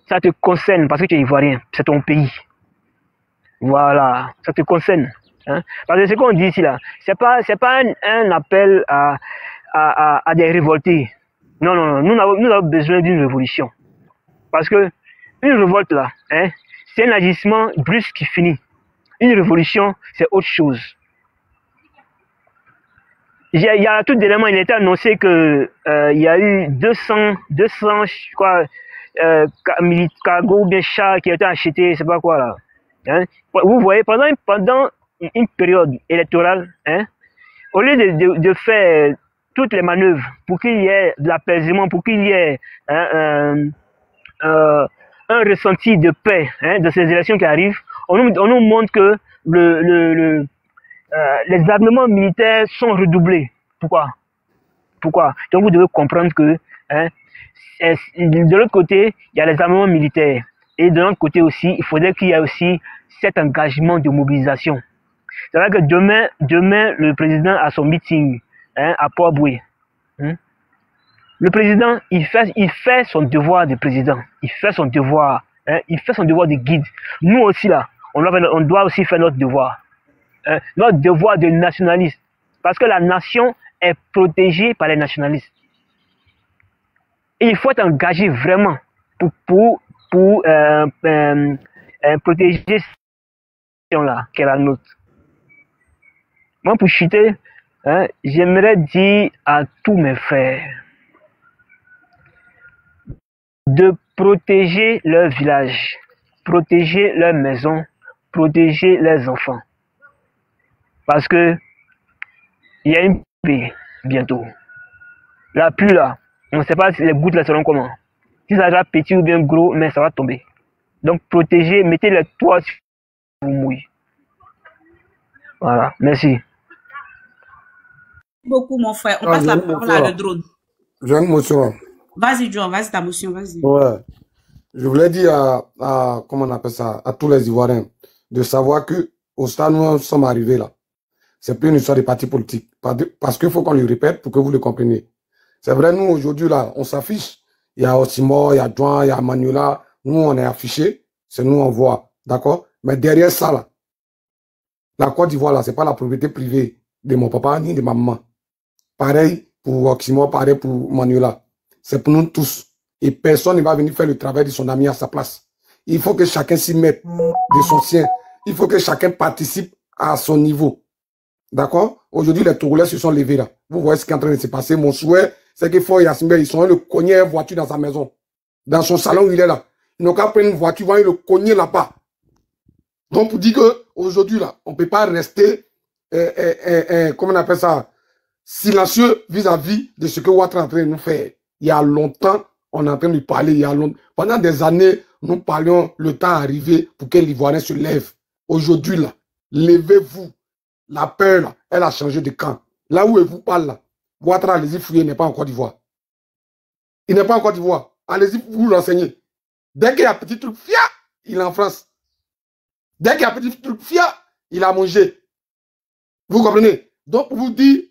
ça te concerne parce que tu es ivoirien, c'est ton pays. Voilà, ça te concerne. Hein? Parce que ce qu'on dit ici, là, c'est pas un appel à des révoltés. Non, non, non, nous avons besoin d'une révolution. Parce que une révolte, là, hein, c'est un agissement brusque qui finit. Une révolution, c'est autre chose. Il y a tout d'éléments, il était annoncé que il y a eu 200 je crois, cargos ou bien chars qui ont été achetés, c'est pas quoi là. Hein? Vous voyez, pendant une période électorale, hein, au lieu de faire toutes les manœuvres pour qu'il y ait de l'apaisement, pour qu'il y ait un ressenti de paix, hein, de ces élections qui arrivent, on nous montre que les armements militaires sont redoublés. Pourquoi? Donc vous devez comprendre que hein, de l'autre côté, il y a les armements militaires. Et de l'autre côté aussi, il faudrait qu'il y ait aussi cet engagement de mobilisation. C'est vrai que demain, le président a son meeting hein, à Port-Boué. Hein. Le président, il fait son devoir de président. Il fait son devoir. Hein, il fait son devoir de guide. Nous aussi, là, on doit aussi faire notre devoir. Hein, notre devoir de nationaliste. Parce que la nation est protégée par les nationalistes. Et il faut être engagé vraiment pour protéger cette nation-là, qui est la nôtre. Moi, pour chuter, hein, j'aimerais dire à tous mes frères de protéger leur village, protéger leur maison, protéger leurs enfants. Parce que il y a une pluie bientôt. La pluie là, on ne sait pas si les gouttes là seront comment. Si ça sera petit ou bien gros, mais ça va tomber. Donc protégez, mettez les toits sur vous mouillez. Voilà, merci. Merci beaucoup mon frère. On passe la parole à le drone. J'ai une motion. Vas-y John, vas-y ta motion, vas-y. Ouais. Je voulais dire à comment on appelle ça, à tous les Ivoiriens, de savoir que au stade où nous sommes arrivés là, c'est plus une histoire de parti politique. Parce qu'il faut qu'on le répète pour que vous le compreniez. C'est vrai, nous aujourd'hui là, on s'affiche. Il y a Osimor, il y a Juan, il y a Manuela. Nous, on est affichés. C'est nous, on voit. D'accord? Mais derrière ça là, la Côte d'Ivoire là, c'est pas la propriété privée de mon papa ni de ma maman. Pareil pour Osimor, pareil pour Manuela. C'est pour nous tous. Et personne ne va venir faire le travail de son ami à sa place. Il faut que chacun s'y mette de son sien. Il faut que chacun participe à son niveau. D'accord? Aujourd'hui, les Togolais se sont levés là. Vous voyez ce qui est en train de se passer. Mon souhait, c'est qu'il faut Yassimbe, ils sont le cogner une voiture dans sa maison. Dans son salon où il est là. Ils n'ont qu'à prendre une voiture, ils vont le cogner là-bas. Donc, pour dire qu'aujourd'hui, là, on ne peut pas rester, comment on appelle ça, silencieux vis-à-vis de ce que Ouattara est en train de nous faire. Il y a longtemps, on est en train de parler. Il y a longtemps. Pendant des années, nous parlions le temps arrivé pour que l'Ivoirien se lève. Aujourd'hui, là, levez-vous. La peur, là, elle a changé de camp. Là où elle vous parle, là, Ouattara, allez-y fouiller, il n'est pas en Côte d'Ivoire. Il n'est pas en Côte d'Ivoire. Allez-y, vous l'enseignez. Dès qu'il y a un petit truc fia, il est en France. Dès qu'il y a un petit truc fia, il a mangé. Vous comprenez? Donc, pour vous dire,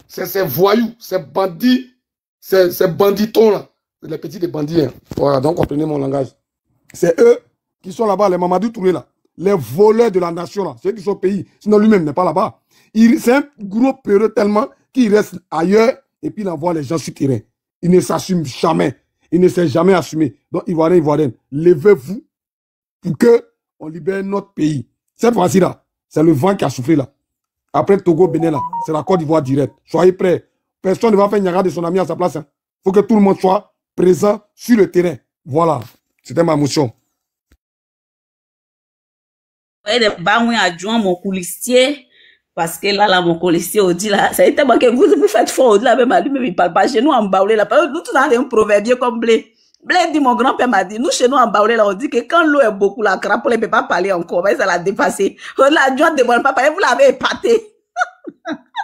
c'est ces voyous, ces bandits, ces banditons là, les petits des bandits. Hein. Voilà, donc comprenez mon langage. C'est eux qui sont là-bas, les Mamadou Touré là, les voleurs de la nation là, ceux qui sont au pays. Sinon lui-même n'est pas là-bas. C'est un gros peureux tellement qu'il reste ailleurs et puis il envoie les gens sur le terrain. Il ne s'assume jamais. Il ne s'est jamais assumé. Donc Ivoiriens, Ivoiriennes, levez-vous pour que on libère notre pays. Cette fois-ci là, c'est le vent qui a soufflé là. Après Togo, Bénin là, c'est la Côte d'Ivoire direct. Soyez prêts. Personne ne va faire Niaga de son ami à sa place. Il faut que tout le monde soit présent sur le terrain. Voilà. C'était ma motion. Ouais, des bangouins adjoints, mon coulissier. Parce que là, mon coulissier, on dit là, ça a été que vous faites fort, là, même à lui, mais il parle pas chez nous en baoulé là. Nous, tous avons un proverbe comme blé. Blé dit, mon grand-père m'a dit, nous, chez nous en baoulé là, on dit que quand l'eau est beaucoup, la crapaule ne peut pas parler encore, mais ça l'a dépassé. L'adjoint ne demande pas parler, vous l'avez épaté.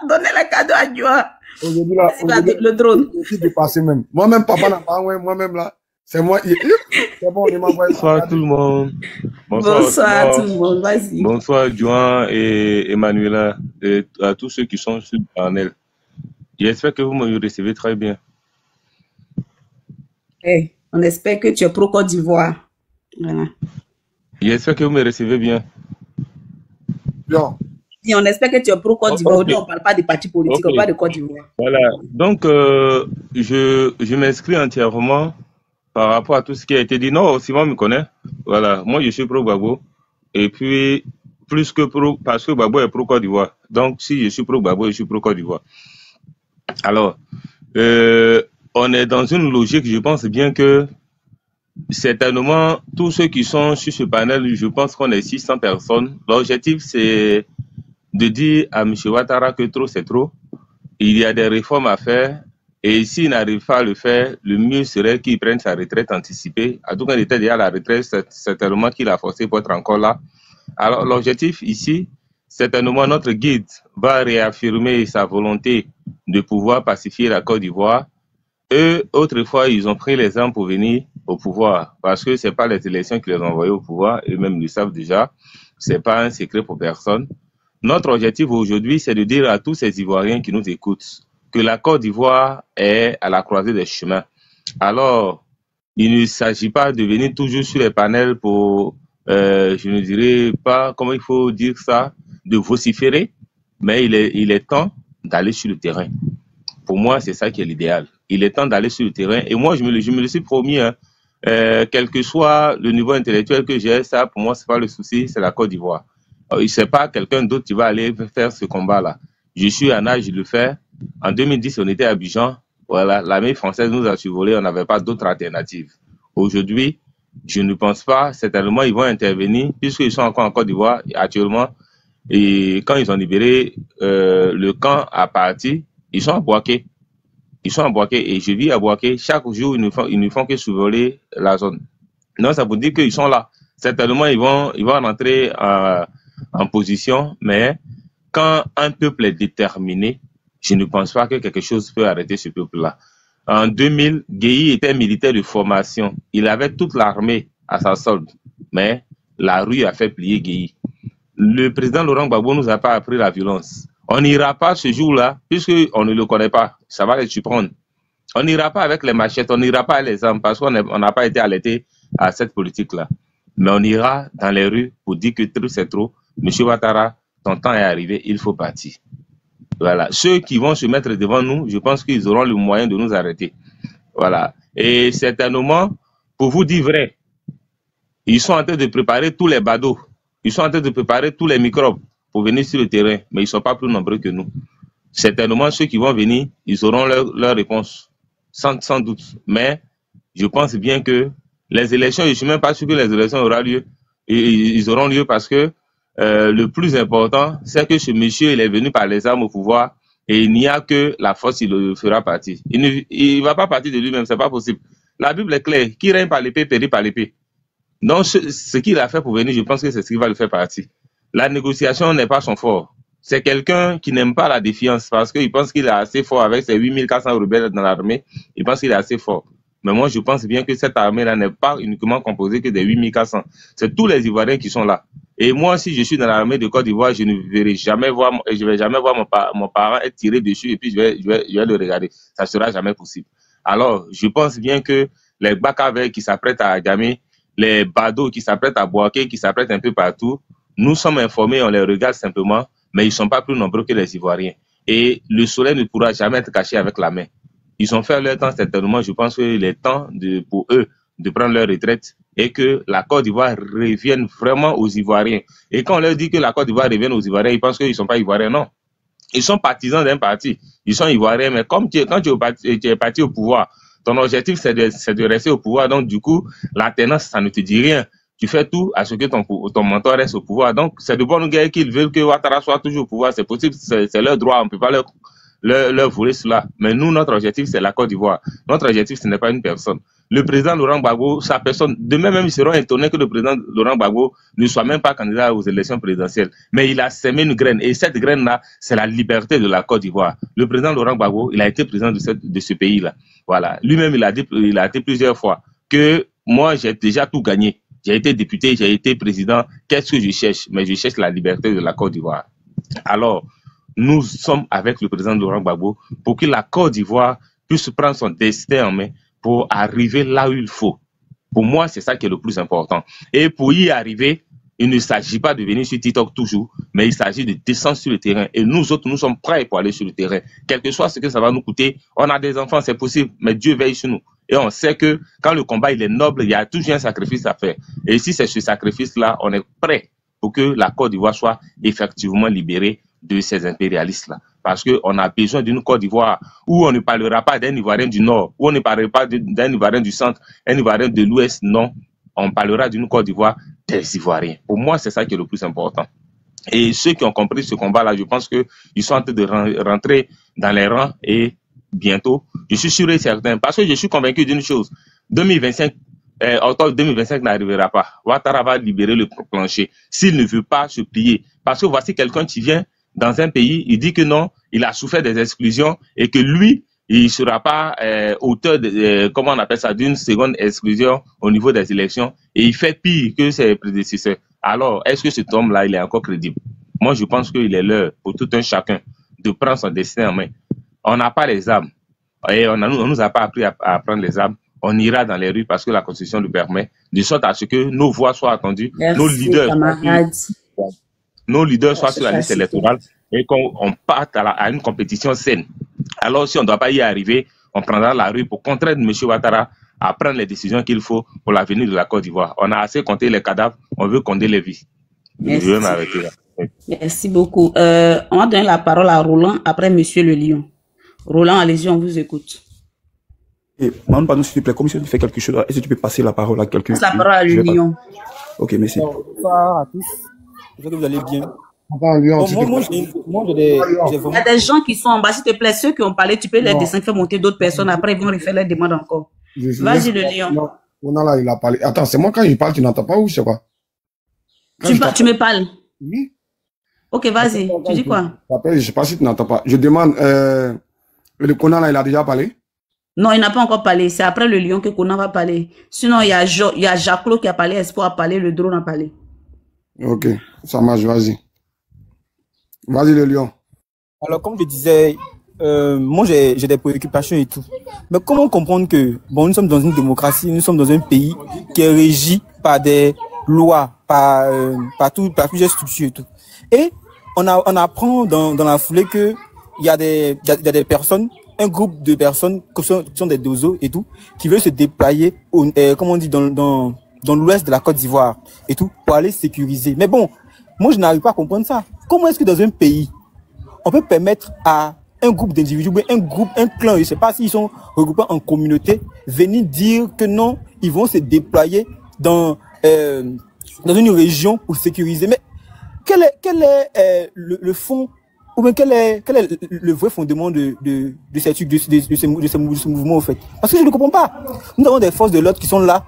Donnez le cadeau à adjoint. Aujourd'hui là, le drone. Je suis dépassé même. Moi-même, papa n'a pas, moi-même là, c'est moi. C'est bon, il m'a envoyé. Bonsoir tout le monde. Bonsoir tout le monde, vas-y. Bonsoir Juan et Emmanuela et à tous ceux qui sont sur le panel. J'espère que vous me recevez très bien. Hey, on espère que tu es pro Côte d'Ivoire. Voilà. J'espère que vous me recevez bien. Bien. Et on espère que tu es pro Côte d'Ivoire. Ok, On ne parle pas des partis politiques, ok. on parle de Côte d'Ivoire. Voilà. Donc, je m'inscris entièrement par rapport à tout ce qui a été dit. Non, Simon me connaît. Voilà. Moi, je suis pro Gbagbo. Et puis, plus que pro, parce que Gbagbo est pro Côte d'Ivoire. Donc, si je suis pro Gbagbo, je suis pro Côte d'Ivoire. Alors, on est dans une logique, je pense bien que certainement, tous ceux qui sont sur ce panel, je pense qu'on est 600 personnes. L'objectif, c'est de dire à M. Ouattara que trop, c'est trop. Il y a des réformes à faire. Et s'il n'arrive pas à le faire, le mieux serait qu'il prenne sa retraite anticipée. En tout cas, il était déjà à la retraite, c'est certainement qu'il a forcé pour être encore là. Alors, l'objectif ici, certainement, notre guide va réaffirmer sa volonté de pouvoir pacifier la Côte d'Ivoire. Eux, autrefois, ils ont pris les armes pour venir au pouvoir, parce que c'est pas les élections qui les ont envoyés au pouvoir, eux-mêmes le savent déjà, c'est pas un secret pour personne. Notre objectif aujourd'hui, c'est de dire à tous ces Ivoiriens qui nous écoutent que la Côte d'Ivoire est à la croisée des chemins. Alors, il ne s'agit pas de venir toujours sur les panels pour, je ne dirais pas, comment il faut dire ça, de vociférer, mais il est temps d'aller sur le terrain. Pour moi, c'est ça qui est l'idéal. Il est temps d'aller sur le terrain. Et moi, je me le suis promis, hein, quel que soit le niveau intellectuel que j'ai, ça, pour moi, c'est pas le souci, c'est la Côte d'Ivoire. C'est pas quelqu'un d'autre qui va aller faire ce combat-là. Je suis en âge de le faire. En 2010, on était à Abidjan. Voilà, l'armée française nous a survolé, on n'avait pas d'autre alternative. Aujourd'hui, je ne pense pas, certainement, ils vont intervenir, puisqu'ils sont encore en Côte d'Ivoire actuellement. Et quand ils ont libéré le camp à partir, ils sont à Bouaké. Ils sont à Bouaké et je vis à Bouaké. Chaque jour, ils ne font que survoler la zone. Non, ça veut dire qu'ils sont là. Certainement, ils vont rentrer en position, mais quand un peuple est déterminé, je ne pense pas que quelque chose peut arrêter ce peuple-là. En 2000, Guéhi était militaire de formation. Il avait toute l'armée à sa solde, mais la rue a fait plier Guéhi. Le président Laurent Gbagbo nous a pas appris la violence. On n'ira pas ce jour-là, puisqu'on ne le connaît pas. Ça va les surprendre. On n'ira pas avec les machettes, on n'ira pas avec les armes, parce qu'on n'a pas été alerté à cette politique-là. Mais on ira dans les rues pour dire que trop c'est trop. Monsieur Ouattara, ton temps est arrivé, il faut partir. Voilà. Ceux qui vont se mettre devant nous, je pense qu'ils auront le moyen de nous arrêter. Voilà. Et certainement, pour vous dire vrai, ils sont en train de préparer tous les badauds. Ils sont en train de préparer tous les microbes pour venir sur le terrain, mais ils ne sont pas plus nombreux que nous. Certainement, ceux qui vont venir, ils auront leur réponse, sans doute. Mais je pense bien que les élections, je ne suis même pas sûr que les élections auront lieu. Ils auront lieu parce que le plus important, c'est que ce monsieur, il est venu par les armes au pouvoir et il n'y a que la force, il le fera partir. Il ne va pas partir de lui-même, ce n'est pas possible. La Bible est claire, qui règne par l'épée, périt par l'épée. Donc, ce qu'il a fait pour venir, je pense que c'est ce qui va le faire partir. La négociation n'est pas son fort. C'est quelqu'un qui n'aime pas la défiance parce qu'il pense qu'il est assez fort avec ses 8400 rebelles dans l'armée. Il pense qu'il est assez fort. Mais moi, je pense bien que cette armée-là n'est pas uniquement composée que des 8400. C'est tous les Ivoiriens qui sont là. Et moi, si je suis dans l'armée de Côte d'Ivoire, je ne vais jamais voir mon parent être tiré dessus et puis je vais le regarder. Ça ne sera jamais possible. Alors, je pense bien que les Bakaver qui s'apprêtent à Adjamé, les badauds qui s'apprêtent à Bouaké, qui s'apprêtent un peu partout, nous sommes informés, on les regarde simplement, mais ils ne sont pas plus nombreux que les Ivoiriens. Et le soleil ne pourra jamais être caché avec la main. Ils ont fait leur temps, certainement. Je pense qu'il est temps pour eux de prendre leur retraite et que la Côte d'Ivoire revienne vraiment aux Ivoiriens. Et quand on leur dit que la Côte d'Ivoire revienne aux Ivoiriens, ils pensent qu'ils ne sont pas Ivoiriens. Non. Ils sont partisans d'un parti. Ils sont Ivoiriens, mais quand tu es parti au pouvoir, ton objectif, c'est de rester au pouvoir. Donc, du coup, l'alternance, ça ne te dit rien. Tu fais tout à ce que ton mentor reste au pouvoir. Donc, c'est de bonne guerre qu'ils veulent que Ouattara soit toujours au pouvoir. C'est possible, c'est leur droit. On ne peut pas leur voler cela. Mais nous, notre objectif, c'est la Côte d'Ivoire. Notre objectif, ce n'est pas une personne. Le président Laurent Gbagbo, sa personne, demain même, ils seront étonnés que le président Laurent Gbagbo ne soit même pas candidat aux élections présidentielles. Mais il a semé une graine. Et cette graine-là, c'est la liberté de la Côte d'Ivoire. Le président Laurent Gbagbo, il a été président de ce pays-là. Voilà. Lui-même, il a dit plusieurs fois que moi, j'ai déjà tout gagné. J'ai été député, j'ai été président. Qu'est-ce que je cherche? Mais je cherche la liberté de la Côte d'Ivoire. Alors, nous sommes avec le président Laurent Gbagbo pour que la Côte d'Ivoire puisse prendre son destin en main pour arriver là où il faut. Pour moi, c'est ça qui est le plus important. Et pour y arriver, il ne s'agit pas de venir sur TikTok toujours, mais il s'agit de descendre sur le terrain. Et nous autres, nous sommes prêts pour aller sur le terrain. Quel que soit ce que ça va nous coûter, on a des enfants, c'est possible, mais Dieu veille sur nous. Et on sait que quand le combat il est noble, il y a toujours un sacrifice à faire. Et si c'est ce sacrifice-là, on est prêt pour que la Côte d'Ivoire soit effectivement libérée de ces impérialistes-là. Parce qu'on a besoin d'une Côte d'Ivoire où on ne parlera pas d'un Ivoirien du Nord, où on ne parlera pas d'un Ivoirien du Centre, un Ivoirien de l'Ouest, non. On parlera d'une Côte d'Ivoire des Ivoiriens. Pour moi, c'est ça qui est le plus important. Et ceux qui ont compris ce combat-là, je pense qu'ils sont en train de rentrer dans les rangs et bientôt, je suis sûr et certain, parce que je suis convaincu d'une chose, 2025, octobre 2025 n'arrivera pas. Ouattara va libérer le plancher s'il ne veut pas se plier. Parce que voici quelqu'un qui vient dans un pays, il dit que non, il a souffert des exclusions et que lui, il ne sera pas auteur de, comment on appelle ça, d'une seconde exclusion au niveau des élections et il fait pire que ses prédécesseurs. Alors, est-ce que cet homme-là, il est encore crédible? Moi, je pense qu'il est l'heure pour tout un chacun de prendre son destin en main. On n'a pas les armes et on nous a pas appris à prendre les armes. On ira dans les rues parce que la Constitution le permet, de sorte à ce que nos voix soient entendues, Merci, nos leaders soient sur la liste électorale et qu'on parte à une compétition saine. Alors, si on ne doit pas y arriver, on prendra la rue pour contraindre M. Ouattara à prendre les décisions qu'il faut pour l'avenir de la Côte d'Ivoire. On a assez compté les cadavres, on veut compter les vies. Merci. Je vais m'arrêter là. Merci beaucoup. On va donner la parole à Roland après Monsieur le Lion. Roland, allez-y, on vous écoute. Madame, pardon, s'il te plaît, comme si tu fais quelque chose, est-ce que tu peux passer la parole à quelqu'un? Passe la parole à le Lion. Ok, merci. Bonsoir à tous. J'espère que vous allez bien. Moi, il y a des gens qui sont en bas, s'il te plaît, ceux qui ont parlé, tu peux les descendre, faire monter d'autres personnes, après ils vont refaire les demandes encore. Vas-y, le Lion. Non, là, il a parlé. Attends, c'est moi quand il parle, tu n'entends pas ou c'est quoi? Tu me parles? Oui. Ok, vas-y, tu dis quoi? Je ne sais pas si tu n'entends pas. Je demande, le Conan là, il a déjà parlé? Non, il n'a pas encore parlé. C'est après le Lion que Conan va parler. Sinon, il y a Jacques-Claude qui a parlé, Espoir a parlé, le drone a parlé. Ok, ça marche, vas-y. Vas-y, le Lion. Alors, comme je disais, moi, j'ai des préoccupations et tout. Mais comment comprendre que, bon, nous sommes dans une démocratie, nous sommes dans un pays qui est régi par des lois, par plusieurs structures et tout. Et on apprend dans la foulée que il y a des personnes, un groupe de personnes qui sont des dozos et tout, qui veulent se déployer, comment on dit, dans l'ouest de la Côte d'Ivoire et tout, pour aller sécuriser. Mais bon, moi, je n'arrive pas à comprendre ça. Comment est-ce que dans un pays, on peut permettre à un groupe d'individus, un clan, je ne sais pas s'ils sont regroupés en communauté, venir dire que non, ils vont se déployer dans une région pour sécuriser. Mais quel est le fond, ou bien quel est le vrai fondement de ce mouvement, au fait? Parce que je ne comprends pas. Nous avons des forces de l'ordre qui sont là.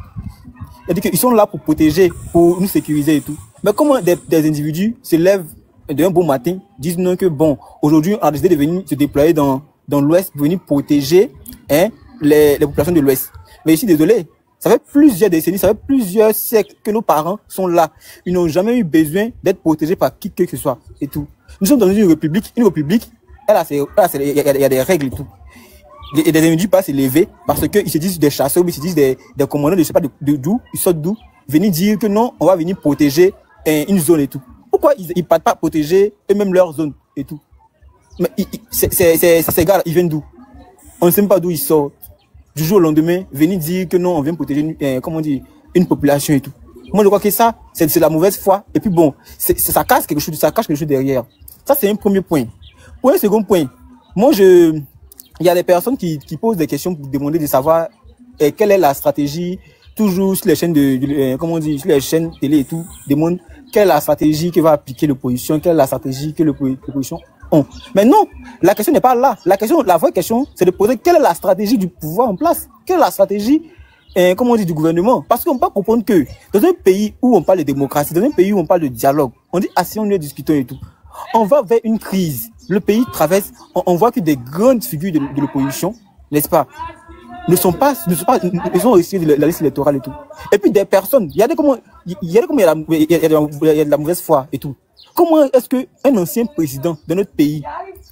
C'est-à-dire qu'ils sont là pour protéger, pour nous sécuriser et tout. Mais comment des individus se lèvent d'un bon matin, disent non que bon, aujourd'hui on a décidé de venir se déployer dans l'Ouest pour venir protéger les populations de l'Ouest. Mais ici, désolé, ça fait plusieurs décennies, ça fait plusieurs siècles que nos parents sont là. Ils n'ont jamais eu besoin d'être protégés par qui que ce soit et tout. Nous sommes dans une république, il y a des règles et tout. Et des individus pas se lever parce qu'ils se disent des chasseurs, ils se disent des commandants, je sais pas d'où, ils sortent d'où, venir dire que non, on va venir protéger une zone et tout. Pourquoi ils ne partent pas protéger eux-mêmes leur zone et tout? Mais ces gars, ils viennent d'où? On ne sait même pas d'où ils sortent. Du jour au lendemain, venir dire que non, on vient protéger une population et tout. Moi, je crois que ça, c'est la mauvaise foi. Et puis bon, ça cache quelque chose derrière. Ça, c'est un premier point. Pour un second point, moi, il y a des personnes qui posent des questions pour demander de savoir quelle est la stratégie, toujours sur les chaînes sur les chaînes télé et tout, demandent quelle est la stratégie que va appliquer l'opposition, quelle est la stratégie que l'opposition ont. Mais non, la question n'est pas là. La vraie question, c'est de poser quelle est la stratégie du pouvoir en place, quelle est la stratégie, du gouvernement. Parce qu'on peut comprendre que dans un pays où on parle de démocratie, dans un pays où on parle de dialogue, on dit asseyons nous discutons et tout. On va vers une crise. Le pays traverse, on voit que des grandes figures de l'opposition, n'est-ce pas, ils sont retirés de la liste électorale et tout. Et puis des personnes, il y a de la mauvaise foi et tout. Comment est-ce qu'un ancien président de notre pays,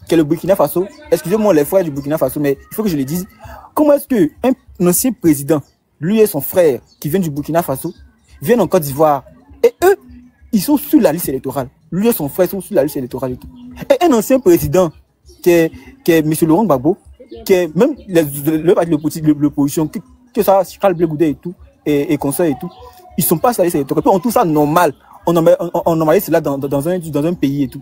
qui est le Burkina Faso, excusez-moi les frères du Burkina Faso, mais il faut que je le dise, comment est-ce qu'un ancien président lui et son frère, qui viennent du Burkina Faso, viennent en Côte d'Ivoire. Et eux, ils sont sur la liste électorale. Lui et son frère sont sur la liste électorale et tout. Et un ancien président, qui est M. Laurent Gbagbo, qui est même le parti de l'opposition, que ça, Charles Blé Goudet et tout, et conseil et tout, ils sont pas sur la liste électorale. On trouve ça normal. On normalise cela dans un pays et tout.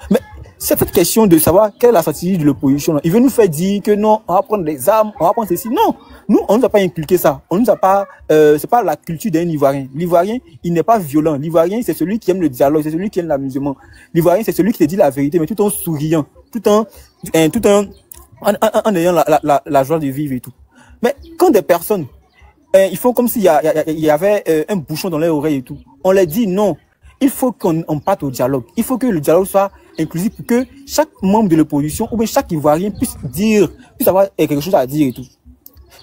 Mais c'est cette question de savoir quelle est la stratégie de l'opposition. Il veut nous faire dire que non, on va prendre des armes, on va prendre ceci. Non, nous, on nous a pas inculqué ça. On nous a pas, c'est pas la culture d'un Ivoirien. L'Ivoirien, il n'est pas violent. L'Ivoirien, c'est celui qui aime le dialogue, c'est celui qui aime l'amusement. L'Ivoirien, c'est celui qui te dit la vérité, mais tout en souriant, tout en ayant la joie de vivre et tout. Mais quand des personnes, ils font comme s'il y avait un bouchon dans leur oreille et tout. On leur dit non. Il faut qu'on parte au dialogue. Il faut que le dialogue soit inclusif pour que chaque membre de l'opposition ou bien chaque Ivoirien puisse avoir quelque chose à dire et tout.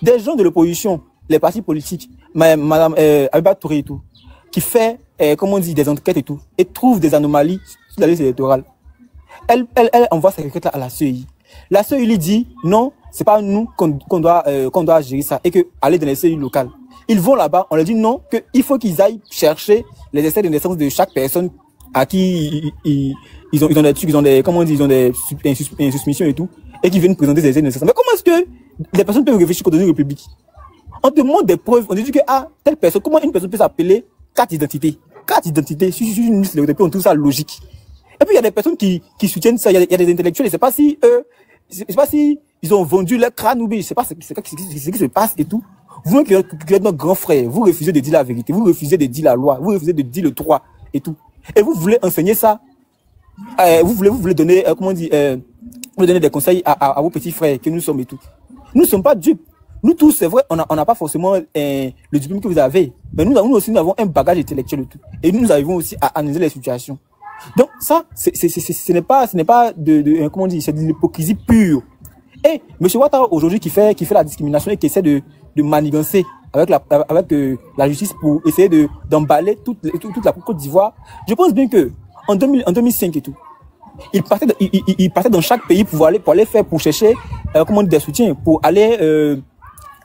Des gens de l'opposition, les partis politiques, Madame Abiba Touré et tout, qui fait, comment on dit, des enquêtes et tout, et trouve des anomalies sur la liste électorale. Elle envoie ces requêtes-là à la CEI. La CEI lui dit non, c'est pas nous qu'on doit gérer ça et que aller dans les CEI locales. Ils vont là-bas, on leur dit non, qu'il faut qu'ils aillent chercher les essais de naissance de chaque personne à qui ils ont des trucs, ils ont des, comment on dit, ils ont des suspicions et tout, et qui viennent présenter des essais de naissance. Mais comment est-ce que les personnes peuvent réfléchir dans une république? On demande des preuves, on dit que, telle personne, comment une personne peut s'appeler carte d'identité sur une liste de on trouve ça logique. Et puis il y a des personnes qui soutiennent ça, il y a des intellectuels, je sais pas si ils ont vendu leur crâne ou bien je sais pas ce qui se passe et tout. Vous qui êtes notre grand frère, vous refusez de dire la vérité, vous refusez de dire la loi, vous refusez de dire le droit et tout. Et vous voulez enseigner ça, vous voulez donner, comment on dit, vous donner des conseils à vos petits frères que nous sommes et tout. Nous ne sommes pas dupes. Nous tous, c'est vrai, on n'a pas forcément le diplôme que vous avez, mais nous aussi, nous avons un bagage intellectuel et tout. Et nous arrivons aussi à analyser les situations. Donc ça, ce n'est pas comment on dit, c'est de l'hypocrisie pure. Et M. Ouattara aujourd'hui qui fait la discrimination et qui essaie de manigancer avec la justice pour essayer d'emballer toute la Côte d'Ivoire. Je pense bien que en 2005 et tout, il partait dans chaque pays pour chercher comment dire, des soutiens, pour aller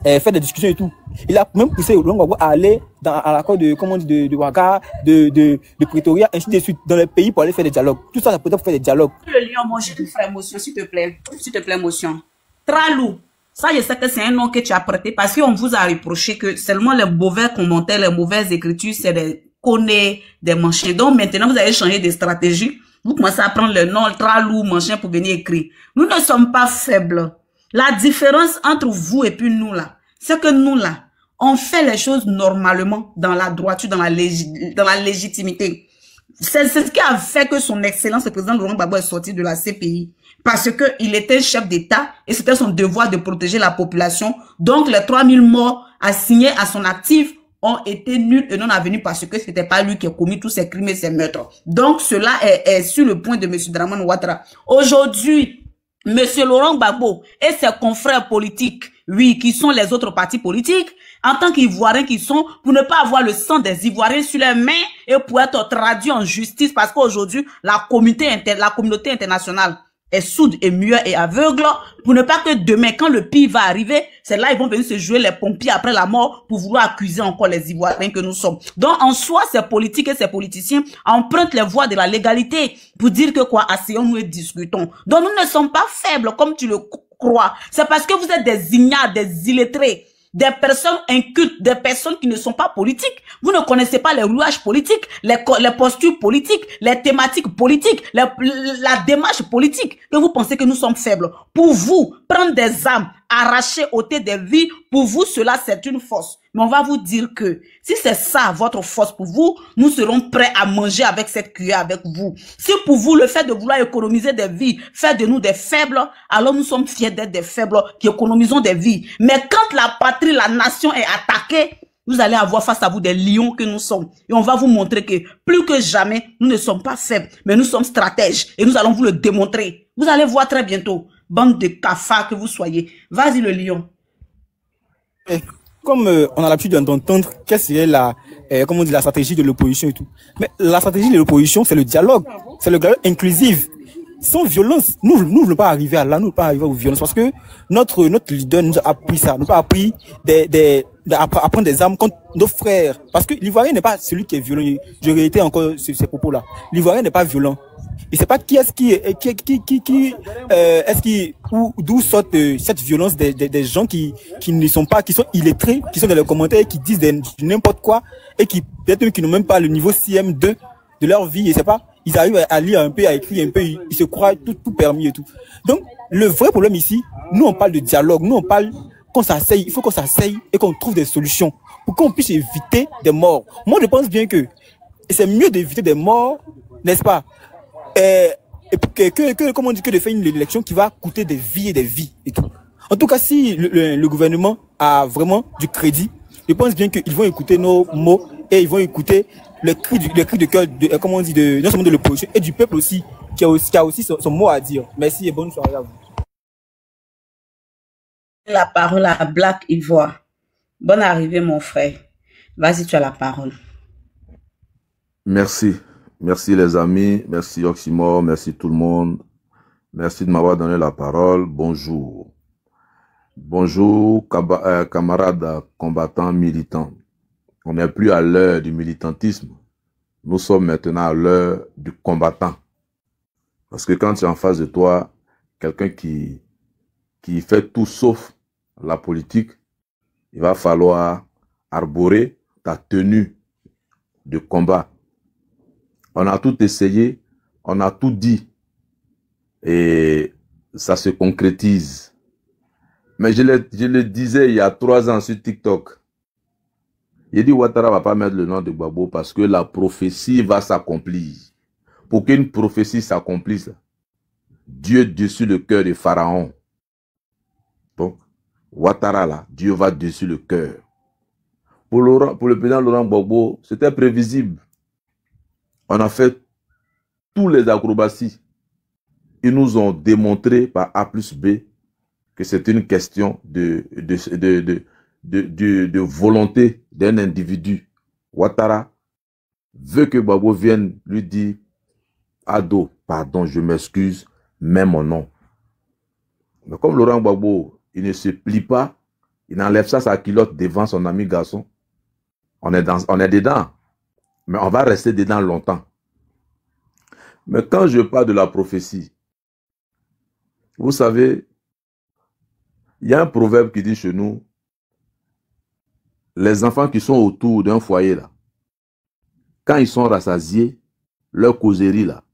faire des discussions et tout. Il a même poussé Laurent Gbagbo à aller à l'accord de Ouaga, de Pretoria, ainsi de suite, dans les pays pour aller faire des dialogues. Tout ça, ça peut être pour faire des dialogues. Le lion, moi, je te ferai motion, s'il te plaît. S'il te plaît, motion. Tralou. Ça, je sais que c'est un nom que tu as prêté parce qu'on vous a reproché que seulement les mauvais commentaires, les mauvaises écritures, c'est des connais, des manchins. Donc maintenant, vous avez changé de stratégie. Vous commencez à prendre le nom Tralou, manchin pour venir écrire. Nous ne sommes pas faibles. La différence entre vous et puis nous là, c'est que nous là, on fait les choses normalement dans la droiture, dans la légitimité. C'est ce qui a fait que son excellence, le président Laurent Gbagbo, est sorti de la CPI. Parce que il était chef d'État et c'était son devoir de protéger la population. Donc, les 3000 morts assignés à son actif ont été nuls et non avenus parce que c'était pas lui qui a commis tous ces crimes et ces meurtres. Donc, cela est sur le point de M. Dramane Ouattara. Aujourd'hui, M. Laurent Gbagbo et ses confrères politiques, oui, qui sont les autres partis politiques, en tant qu'Ivoiriens qui sont, pour ne pas avoir le sang des Ivoiriens sur les mains et pour être traduits en justice, parce qu'aujourd'hui, la communauté internationale est sourde et muette et aveugle, pour ne pas que demain, quand le pire va arriver, c'est là ils vont venir se jouer les pompiers après la mort pour vouloir accuser encore les Ivoiriens que nous sommes. Donc, en soi, ces politiques et ces politiciens empruntent les voies de la légalité pour dire que quoi, asseyons-nous et discutons. Donc, nous ne sommes pas faibles comme tu le crois. C'est parce que vous êtes des ignares, des illettrés, des personnes incultes, des personnes qui ne sont pas politiques. Vous ne connaissez pas les rouages politiques, les postures politiques, les thématiques politiques, la démarche politique, que vous pensez que nous sommes faibles. Pour vous, prendre des armes, arracher, ôter des vies, pour vous, cela, c'est une force. Mais on va vous dire que si c'est ça votre force pour vous, nous serons prêts à manger avec cette cuillère avec vous. Si pour vous, le fait de vouloir économiser des vies fait de nous des faibles, alors nous sommes fiers d'être des faibles qui économisons des vies. Mais quand la patrie, la nation est attaquée, vous allez avoir face à vous des lions que nous sommes. Et on va vous montrer que plus que jamais, nous ne sommes pas faibles, mais nous sommes stratèges. Et nous allons vous le démontrer. Vous allez voir très bientôt. Bande de cafards que vous soyez. Vas-y le lion. Comme on a l'habitude d'entendre quelle serait la stratégie de l'opposition et tout. Mais la stratégie de l'opposition, c'est le dialogue. C'est le dialogue inclusif. Sans violence. Nous ne voulons pas arriver à là, nous ne voulons pas arriver aux violences. Parce que notre leader nous a appris ça. Nous a appris des à prendre des armes contre nos frères. Parce que l'Ivoirien n'est pas celui qui est violent. Je réitère encore ces propos-là. L'Ivoirien n'est pas violent. Et c'est pas d'où sort cette violence des gens qui ne sont pas, qui sont illettrés, qui sont dans les commentaires, qui disent n'importe quoi, et qui, peut-être qui n'ont même pas le niveau CM2 de leur vie, et c'est pas, ils arrivent à lire un peu, à écrire un peu, ils se croient tout permis et tout. Donc, le vrai problème ici, nous on parle de dialogue, nous on parle qu'on s'asseye, il faut qu'on s'asseye et qu'on trouve des solutions pour qu'on puisse éviter des morts. Moi je pense bien que c'est mieux d'éviter des morts, n'est-ce pas, comment on dit, que de faire une élection qui va coûter des vies et tout. En tout cas, si le gouvernement a vraiment du crédit, je pense bien qu'ils vont écouter nos mots et ils vont écouter le cri de cœur, comment on dit, non seulement de l'opposition et du peuple aussi, qui a aussi son mot à dire. Merci et bonne soirée à vous. La parole à Black Ivoire. Bonne arrivée, mon frère. Vas-y, tu as la parole. Merci. Merci les amis, merci Oxymore, merci tout le monde. Merci de m'avoir donné la parole. Bonjour. Bonjour, camarades combattants, militants. On n'est plus à l'heure du militantisme. Nous sommes maintenant à l'heure du combattant. Parce que quand tu es en face de toi, quelqu'un qui fait tout sauf la politique, il va falloir arborer ta tenue de combat. On a tout essayé, on a tout dit, et ça se concrétise. Mais je le disais il y a 3 ans sur TikTok. J'ai dit Ouattara va pas mettre le nom de Gbagbo parce que la prophétie va s'accomplir. Pour qu'une prophétie s'accomplisse, Dieu dessus le cœur de Pharaon. Donc, Ouattara là, Dieu va dessus le cœur. Pour le président Laurent Gbagbo, c'était prévisible. On a fait tous les acrobaties. Ils nous ont démontré par A plus B que c'est une question de volonté d'un individu. Ouattara veut que Gbagbo vienne lui dire « Ado, pardon, je m'excuse, mets mon nom ». Mais comme Laurent Gbagbo, il ne se plie pas, il enlève ça sa culotte devant son ami garçon, on est dedans. Mais on va rester dedans longtemps. Mais quand je parle de la prophétie, vous savez, il y a un proverbe qui dit chez nous, les enfants qui sont autour d'un foyer là, quand ils sont rassasiés, leur causerie là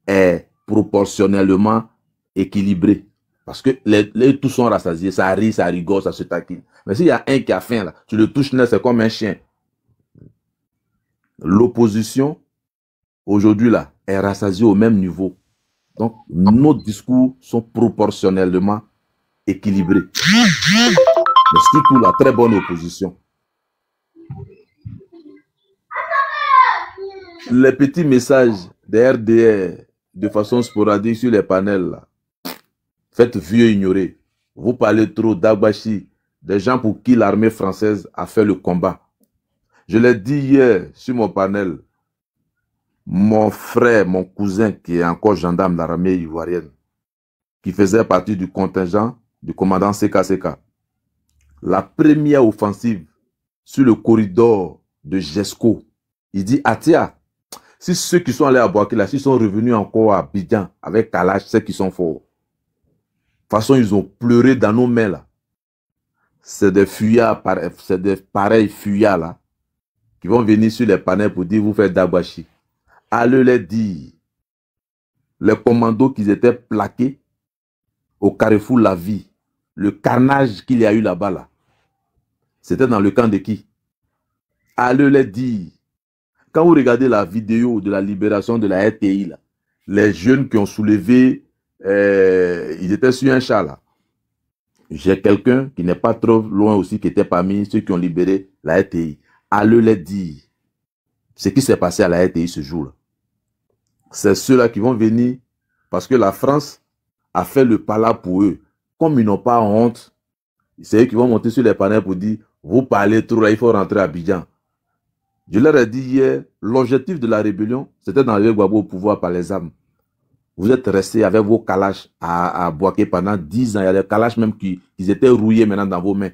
est proportionnellement équilibrée. Parce que les tous sont rassasiés, ça rit, ça rigole, ça se taquine. Mais s'il y a un qui a faim là, tu le touches, c'est comme un chien. L'opposition, aujourd'hui là, est rassasiée au même niveau. Donc, nos discours sont proportionnellement équilibrés. Mais surtout la très bonne opposition. Les petits messages des RDR de façon sporadique sur les panels là, faites vieux ignorer. Vous parlez trop d'Agbashi, des gens pour qui l'armée française a fait le combat. Je l'ai dit hier sur mon panel, mon frère, mon cousin qui est encore gendarme de l'armée ivoirienne, qui faisait partie du contingent du commandant CKCK. La première offensive sur le corridor de Jesco, il dit, Atia, si ceux qui sont allés à Bouakila, s'ils sont revenus encore à Abidjan avec Kalash, c'est qu'ils sont forts. De toute façon, ils ont pleuré dans nos mains là. C'est des fuyards, c'est des pareils fuyards là, qui vont venir sur les panels pour dire, vous faites Dabashi. Allez les dire, les commandos qui étaient plaqués au carrefour La Vie, le carnage qu'il y a eu là-bas là, c'était dans le camp de qui? Allez les dire. Quand vous regardez la vidéo de la libération de la RTI, là, les jeunes qui ont soulevé, ils étaient sur un chat là. J'ai quelqu'un qui n'est pas trop loin aussi, qui était parmi ceux qui ont libéré la RTI. Allez les dire ce qui s'est passé à la RTI ce jour-là. C'est ceux-là qui vont venir parce que la France a fait le pala pour eux. Comme ils n'ont pas honte, c'est eux qui vont monter sur les panels pour dire vous parlez trop là, il faut rentrer à Abidjan. Je leur ai dit hier, l'objectif de la rébellion, c'était d'enlever Gbagbo au pouvoir par les armes. Vous êtes restés avec vos kalash à Bouaké pendant 10 ans. Il y a des kalash même qui étaient rouillés maintenant dans vos mains.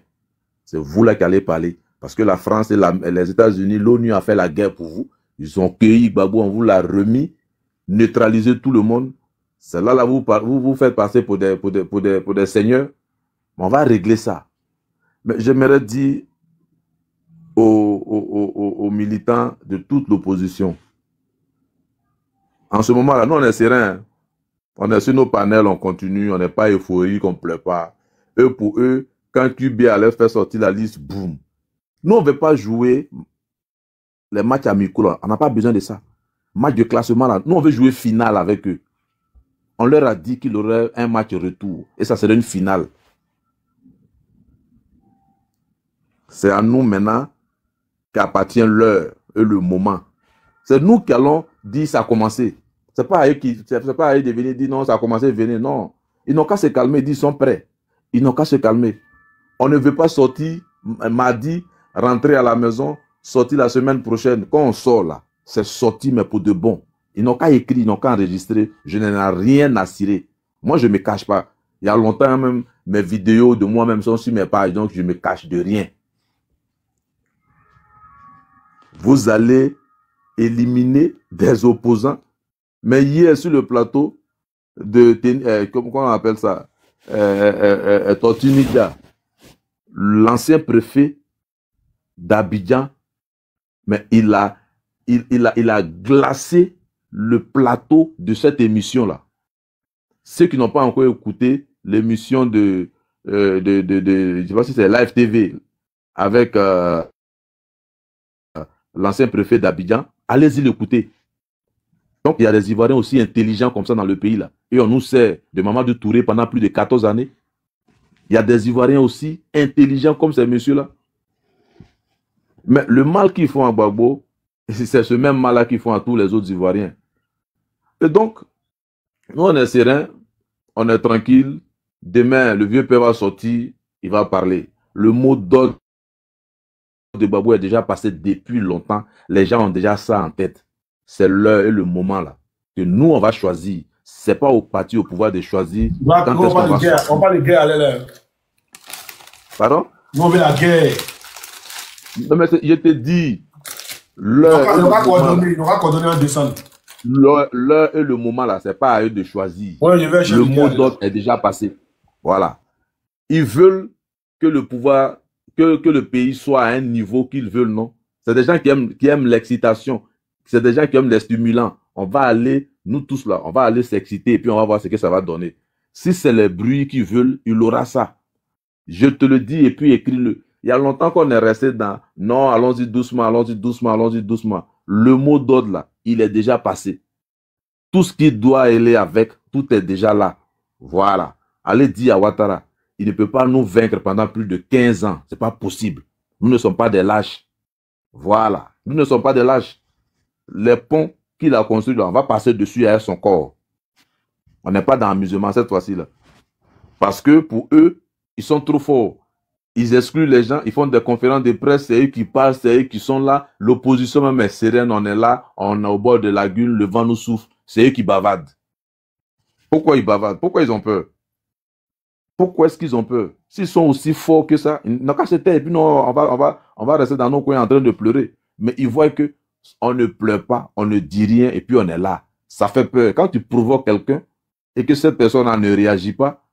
C'est vous là qui allez parler. Parce que la France et les États-Unis, l'ONU a fait la guerre pour vous. Ils ont cueilli Gbagbo, on vous l'a remis, neutralisé tout le monde. C'est là, vous faites passer pour des seigneurs. Mais on va régler ça. Mais j'aimerais dire aux militants de toute l'opposition, en ce moment-là, nous on est serein. On est sur nos panels, on continue, on n'est pas euphorique, on ne pleure pas. Eux, pour eux, quand QB allait faire sortir la liste, boum. Nous, on ne veut pas jouer les matchs amicaux, là. On n'a pas besoin de ça. Match de classement, là. Nous, on veut jouer finale avec eux. On leur a dit qu'il y aurait un match retour. Et ça serait une finale. C'est à nous maintenant qu'appartient l'heure et le moment. C'est nous qui allons dire ça a commencé. C'est pas à eux de venir dire non, ça a commencé, venez. Non. Ils n'ont qu'à se calmer, ils sont prêts. Ils n'ont qu'à se calmer. On ne veut pas sortir mardi, rentrer à la maison, sortir la semaine prochaine. Quand on sort là, c'est sorti, mais pour de bon. Ils n'ont qu'à écrire, ils n'ont qu'à enregistrer. Je n'en ai rien à cirer. Moi, je ne me cache pas. Il y a longtemps même, mes vidéos de moi-même sont sur mes pages, donc je me cache de rien. Vous allez éliminer des opposants. Mais hier, sur le plateau de, comment on appelle ça, Tortuniga, l'ancien préfet d'Abidjan, mais il a glacé le plateau de cette émission-là. Ceux qui n'ont pas encore écouté l'émission de je ne sais pas si c'est Live TV avec l'ancien préfet d'Abidjan, allez-y l'écouter. Donc, il y a des Ivoiriens aussi intelligents comme ça dans le pays là. Et on nous sert de Mamadou Touré pendant plus de 14 années. Il y a des Ivoiriens aussi intelligents comme ces messieurs-là. Mais le mal qu'ils font à Gbagbo, c'est ce même mal-là qu'ils font à tous les autres Ivoiriens. Et donc, nous on est serein, on est tranquille. Demain, le vieux père va sortir, il va parler. Le mot d'ordre de Gbagbo est déjà passé depuis longtemps. Les gens ont déjà ça en tête. C'est l'heure et le moment là que nous on va choisir. C'est pas au parti au pouvoir de choisir. On parle de guerre à l'heure. Pardon? Nous on veut la guerre. Non mais je te dis, l'heure on va coordonner en décembre. L'heure et le moment là, c'est pas à eux de choisir. Ouais, le mot d'ordre est déjà passé. Voilà. Ils veulent que le pouvoir, que le pays soit à un niveau qu'ils veulent, non? C'est des gens qui aiment l'excitation. C'est des gens qui aiment les stimulants. On va aller, nous tous là, on va aller s'exciter et puis on va voir ce que ça va donner. Si c'est les bruits qu'ils veulent, il aura ça. Je te le dis et puis écris-le. Il y a longtemps qu'on est resté dans non, allons-y doucement, allons-y doucement, allons-y doucement. Le mot d'ordre là, il est déjà passé. Tout ce qui doit aller avec, tout est déjà là. Voilà. Allez dire à Ouattara, il ne peut pas nous vaincre pendant plus de 15 ans. C'est pas possible. Nous ne sommes pas des lâches. Voilà. Nous ne sommes pas des lâches. Les ponts qu'il a construits là, on va passer dessus à son corps. On n'est pas dans l'amusement cette fois-ci là. Parce que pour eux, ils sont trop forts. Ils excluent les gens, ils font des conférences de presse, c'est eux qui parlent, c'est eux qui sont là. L'opposition même est sereine, on est là, on est au bord de la lagune, le vent nous souffle. C'est eux qui bavardent. Pourquoi ils bavardent? Pourquoi ils ont peur? Pourquoi est-ce qu'ils ont peur? S'ils sont aussi forts que ça, ils n'ont qu'à se taire et puis non, on va rester dans nos coins en train de pleurer. Mais ils voient que on ne pleure pas, on ne dit rien et puis on est là. Ça fait peur. Quand tu provoques quelqu'un et que cette personne ne réagit pas,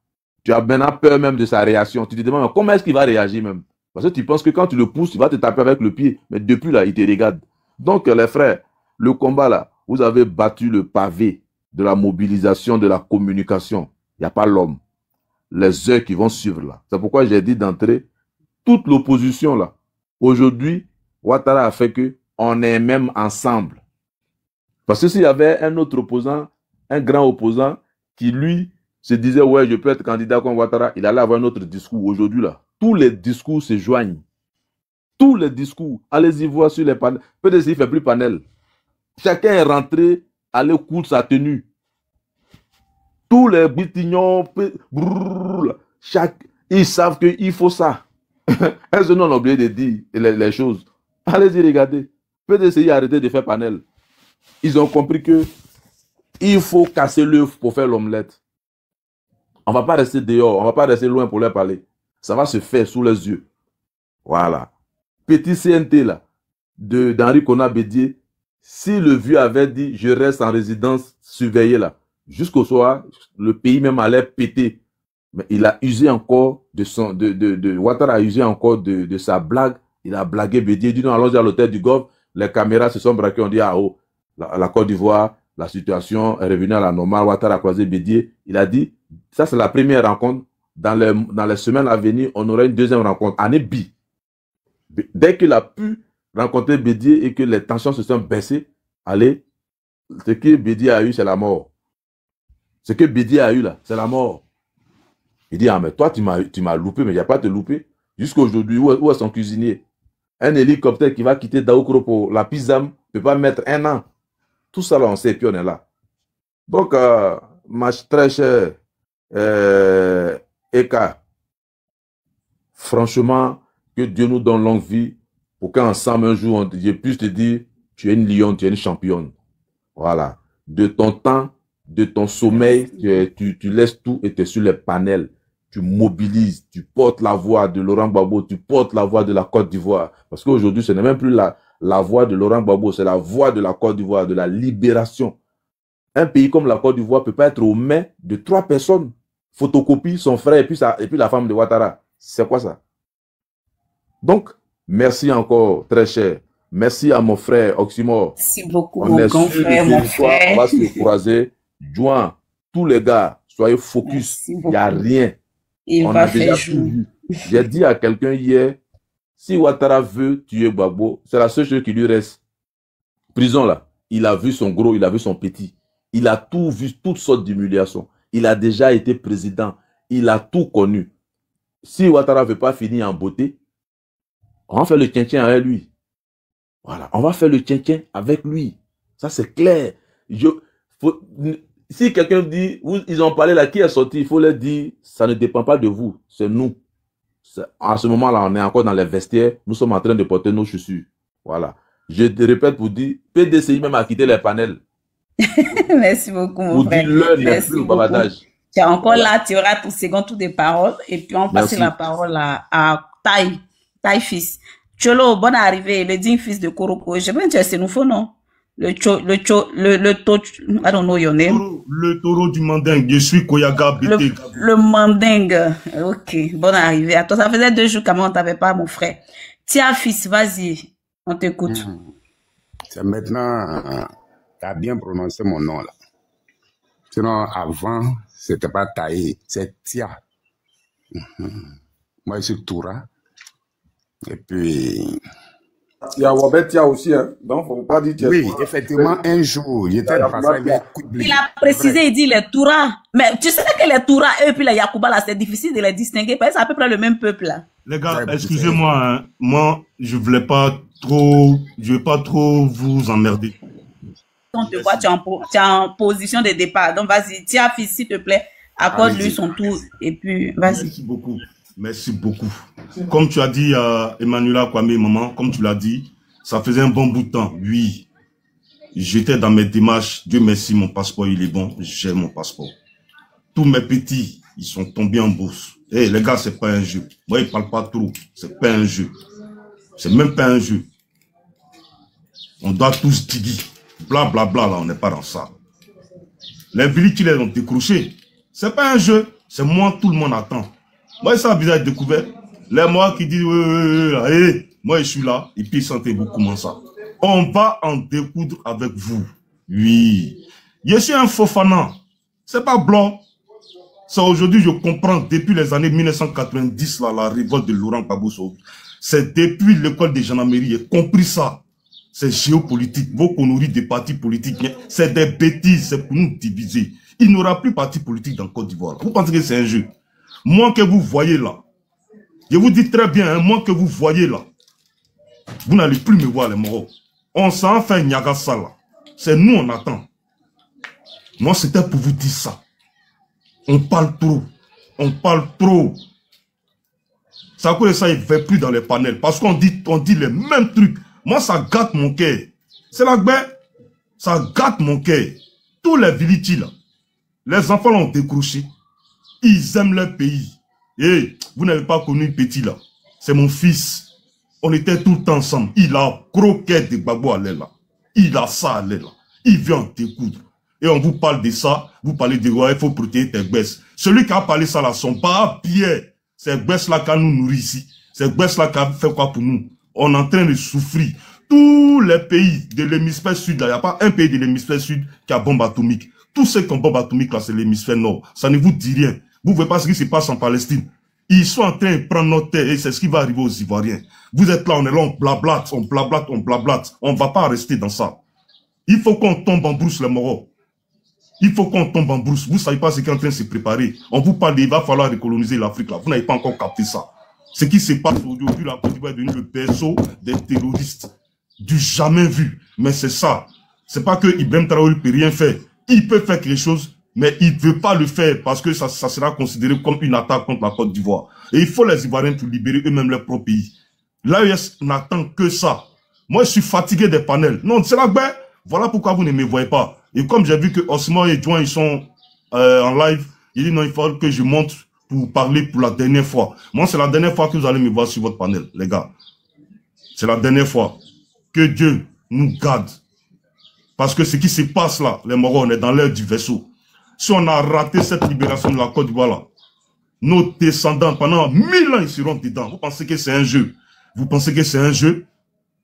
tu as maintenant peur même de sa réaction. Tu te demandes comment est-ce qu'il va réagir même. Parce que tu penses que quand tu le pousses, il va te taper avec le pied. Mais depuis là, il te regarde. Donc les frères, le combat là, vous avez battu le pavé de la mobilisation, de la communication. Il n'y a pas l'homme. Les heures qui vont suivre là. C'est pourquoi j'ai dit d'entrer toute l'opposition là. Aujourd'hui, Ouattara a fait que on est même ensemble. Parce que s'il y avait un autre opposant, un grand opposant, qui lui se disait, ouais, je peux être candidat comme Ouattara, il allait avoir un autre discours. Aujourd'hui, là, tous les discours se joignent. Tous les discours. Allez-y voir sur les panels. Peut-être qu'il ne fait plus panel. Chacun est rentré, allez coudre sa tenue. Tous les bitignons, ils savent qu'il faut ça. Est-ce que nous on a oublié de dire les choses? Allez-y, regardez. PDCI a arrêté de faire panel. Ils ont compris que il faut casser l'œuf pour faire l'omelette. On ne va pas rester dehors, on ne va pas rester loin pour leur parler. Ça va se faire sous les yeux. Voilà. Petit CNT là, d'Henri Kona Bédié, si le vieux avait dit je reste en résidence surveillée là, jusqu'au soir, le pays même allait péter. Mais il a usé encore Ouattara a usé encore de sa blague. Il a blagué Bédié. Il dit non, allons à l'hôtel du Golfe. Les caméras se sont braquées. On dit ah oh, la Côte d'Ivoire, la situation est revenue à la normale. Ouattara a croisé Bédié. Il a dit ça c'est la première rencontre. Dans les semaines à venir, on aurait une deuxième rencontre. Année B. Dès qu'il a pu rencontrer Bédié et que les tensions se sont baissées, allez, ce que Bédié a eu, c'est la mort. Ce que Bédié a eu là, c'est la mort. Il dit, ah mais toi tu m'as loupé, mais il n'y a pas de loupé. Jusqu'à aujourd'hui, où est son cuisinier? Un hélicoptère qui va quitter Daoukro pour la Pizam ne peut pas mettre 1 an. Tout ça là, on sait, puis on est là. Donc, ma très chère Eka, franchement, que Dieu nous donne longue vie pour qu'ensemble un jour, je puisse te dire, tu es une lionne, tu es une championne. Voilà. De ton temps, de ton sommeil, tu laisses tout et tu es sur les panels. Tu mobilises, tu portes la voix de Laurent Gbagbo, tu portes la voix de la Côte d'Ivoire. Parce qu'aujourd'hui, ce n'est même plus la voix de Laurent Gbagbo, c'est la voix de la Côte d'Ivoire, de la libération. Un pays comme la Côte d'Ivoire ne peut pas être aux mains de 3 personnes. Photocopie, son frère et puis la femme de Ouattara. C'est quoi ça? Donc, merci encore, très cher. Merci à mon frère Oxymore. Merci beaucoup, on mon est grand sûr frère, mon frère. On va se croiser. Joint, tous les gars, soyez focus. Il n'y a rien. On a déjà tout vu. J'ai dit à quelqu'un hier, si Ouattara veut tuer Gbagbo, c'est la seule chose qui lui reste. Prison là, il a vu son gros, il a vu son petit. Il a tout vu, toutes sortes d'humiliations. Il a déjà été président. Il a tout connu. Si Ouattara ne veut pas finir en beauté, on va faire le tien-tien avec lui. Voilà, on va faire le tien-tien avec lui. Ça, c'est clair. Si quelqu'un dit, ils ont parlé là, qui est sorti, il faut leur dire, ça ne dépend pas de vous, c'est nous. À ce moment-là, on est encore dans les vestiaires, nous sommes en train de porter nos chaussures. Voilà. Je te répète pour dire, PDCI même a quitté les panels. Merci beaucoup, mon frère. L'heure n'est plus au bavardage. Tu es encore là, tu auras ton second tour de parole, et puis on passe la parole à Tai fils. Cholo, bonne arrivée, le digne fils de Koroko. Je vais dire, c'est nouveau, non? I don't know your name. Le taureau du Mandingue, je suis Koyaga BT. Le Mandingue. Ok, bonne arrivée. Attends, ça faisait 2 jours qu'on t'avait pas, mon frère. Tiens, fils, vas-y, on t'écoute. C'est maintenant, tu as bien prononcé mon nom, là. Sinon, avant, c'était pas Taï, c'est Tia. Moi, je suis Toura. Et puis... Il y a Wabet Tia aussi, hein. Donc, faut pas dire Tia. Oui, effectivement, un jour, j'étais passé avec un coup de blé. Il a précisé, il dit les Toura. Mais tu sais que les Toura, eux, puis les Yakuba, là, c'est difficile de les distinguer, parce que c'est à peu près le même peuple, là. Les gars, excusez-moi, hein. Moi, je vais pas trop vous emmerder. On te voit, tu es en position de départ. Donc, vas-y, Tia, fils, s'il te plaît, accorde-lui son tour, et puis, vas-y. Merci beaucoup. Merci beaucoup. Comme tu as dit à Emmanuela Kwame, maman, comme tu l'as dit, ça faisait un bon bout de temps. Oui, j'étais dans mes démarches. Dieu merci, mon passeport, il est bon. J'ai mon passeport. Tous mes petits, ils sont tombés en bourse. Eh, les gars, c'est pas un jeu. Moi, ils parlent pas trop. C'est pas un jeu. C'est même pas un jeu. On doit tous diguer. Bla, bla, bla, là, on n'est pas dans ça. Les villes qui les ont décrochés, c'est pas un jeu. C'est moi, tout le monde attend. Moi, ça a bizarre de découvert. Les moi qui disent, moi, je suis là. Et puis, sentez-vous comment ça. On va en découdre avec vous. Oui. Je suis un Fofana. C'est pas blanc. Ça, aujourd'hui, je comprends, depuis les années 1990, là, la révolte de Laurent Gbagbo. C'est depuis l'école de gendarmerie. J'ai compris ça. C'est géopolitique. Vos conneries des partis politiques, c'est des bêtises. C'est pour nous diviser. Il n'y aura plus de parti politique dans Côte d'Ivoire. Vous pensez que c'est un jeu? Moi que vous voyez là, je vous dis très bien, hein, moi que vous voyez là, vous n'allez plus me voir les moraux. On s'en fait Nyagasa là. C'est nous on attend. Moi c'était pour vous dire ça. On parle trop. On parle trop. Ça cause ça, il ne fait plus dans les panels. Parce qu'on dit les mêmes trucs. Moi ça gâte mon cœur. C'est la gueule. Ça gâte mon cœur. Tous les villages là, les enfants l'ont décroché. Ils aiment leur pays. Et vous n'avez pas connu petit là. C'est mon fils. On était tout le temps ensemble. Il a croqué de Gbagbo à l'aile là. Il a ça à l'aile là. Il vient t'écoudre. Et on vous parle de ça. Vous parlez de ouais, il faut protéger tes baisses. Celui qui a parlé ça là, son papier. C'est baisse là qui nous nourrit ici. C'est baisse là qui a fait quoi pour nous. On est en train de souffrir. Tous les pays de l'hémisphère sud, il n'y a pas un pays de l'hémisphère sud qui a bombe atomique. Tous ceux qui ont bombe atomique là, c'est l'hémisphère nord. Ça ne vous dit rien. Vous ne voyez pas ce qui se passe en Palestine. Ils sont en train de prendre notre terre et c'est ce qui va arriver aux Ivoiriens. Vous êtes là, on est là, on blablate, on blablate, on blablate. On ne va pas rester dans ça. Il faut qu'on tombe en brousse les moraux. Il faut qu'on tombe en brousse. Vous ne savez pas ce qui est en train de se préparer. On vous parle, il va falloir recoloniser l'Afrique là. Vous n'avez pas encore capté ça. Ce qui se passe aujourd'hui, la Côte d'Ivoire est devenu le berceau des terroristes. Du jamais vu. Mais c'est ça. C'est pas que Ibrahim Traoré peut rien faire. Il peut faire quelque chose, mais il ne veut pas le faire parce que ça sera considéré comme une attaque contre la Côte d'Ivoire. Et il faut les Ivoiriens pour libérer eux-mêmes leur propre pays. L'AES n'attend que ça. Moi, je suis fatigué des panels. Non, c'est la baie. Voilà pourquoi vous ne me voyez pas. Et comme j'ai vu que Osmo et Joan, ils sont en live, il dit non, il faut que je monte pour parler pour la dernière fois. Moi, c'est la dernière fois que vous allez me voir sur votre panel, les gars. C'est la dernière fois. Que Dieu nous garde. Parce que ce qui se passe là, les moraux, on est dans l'air du vaisseau. Si on a raté cette libération de la Côte d'Ivoire là, nos descendants, pendant 1000 ans, ils seront dedans. Vous pensez que c'est un jeu? Vous pensez que c'est un jeu?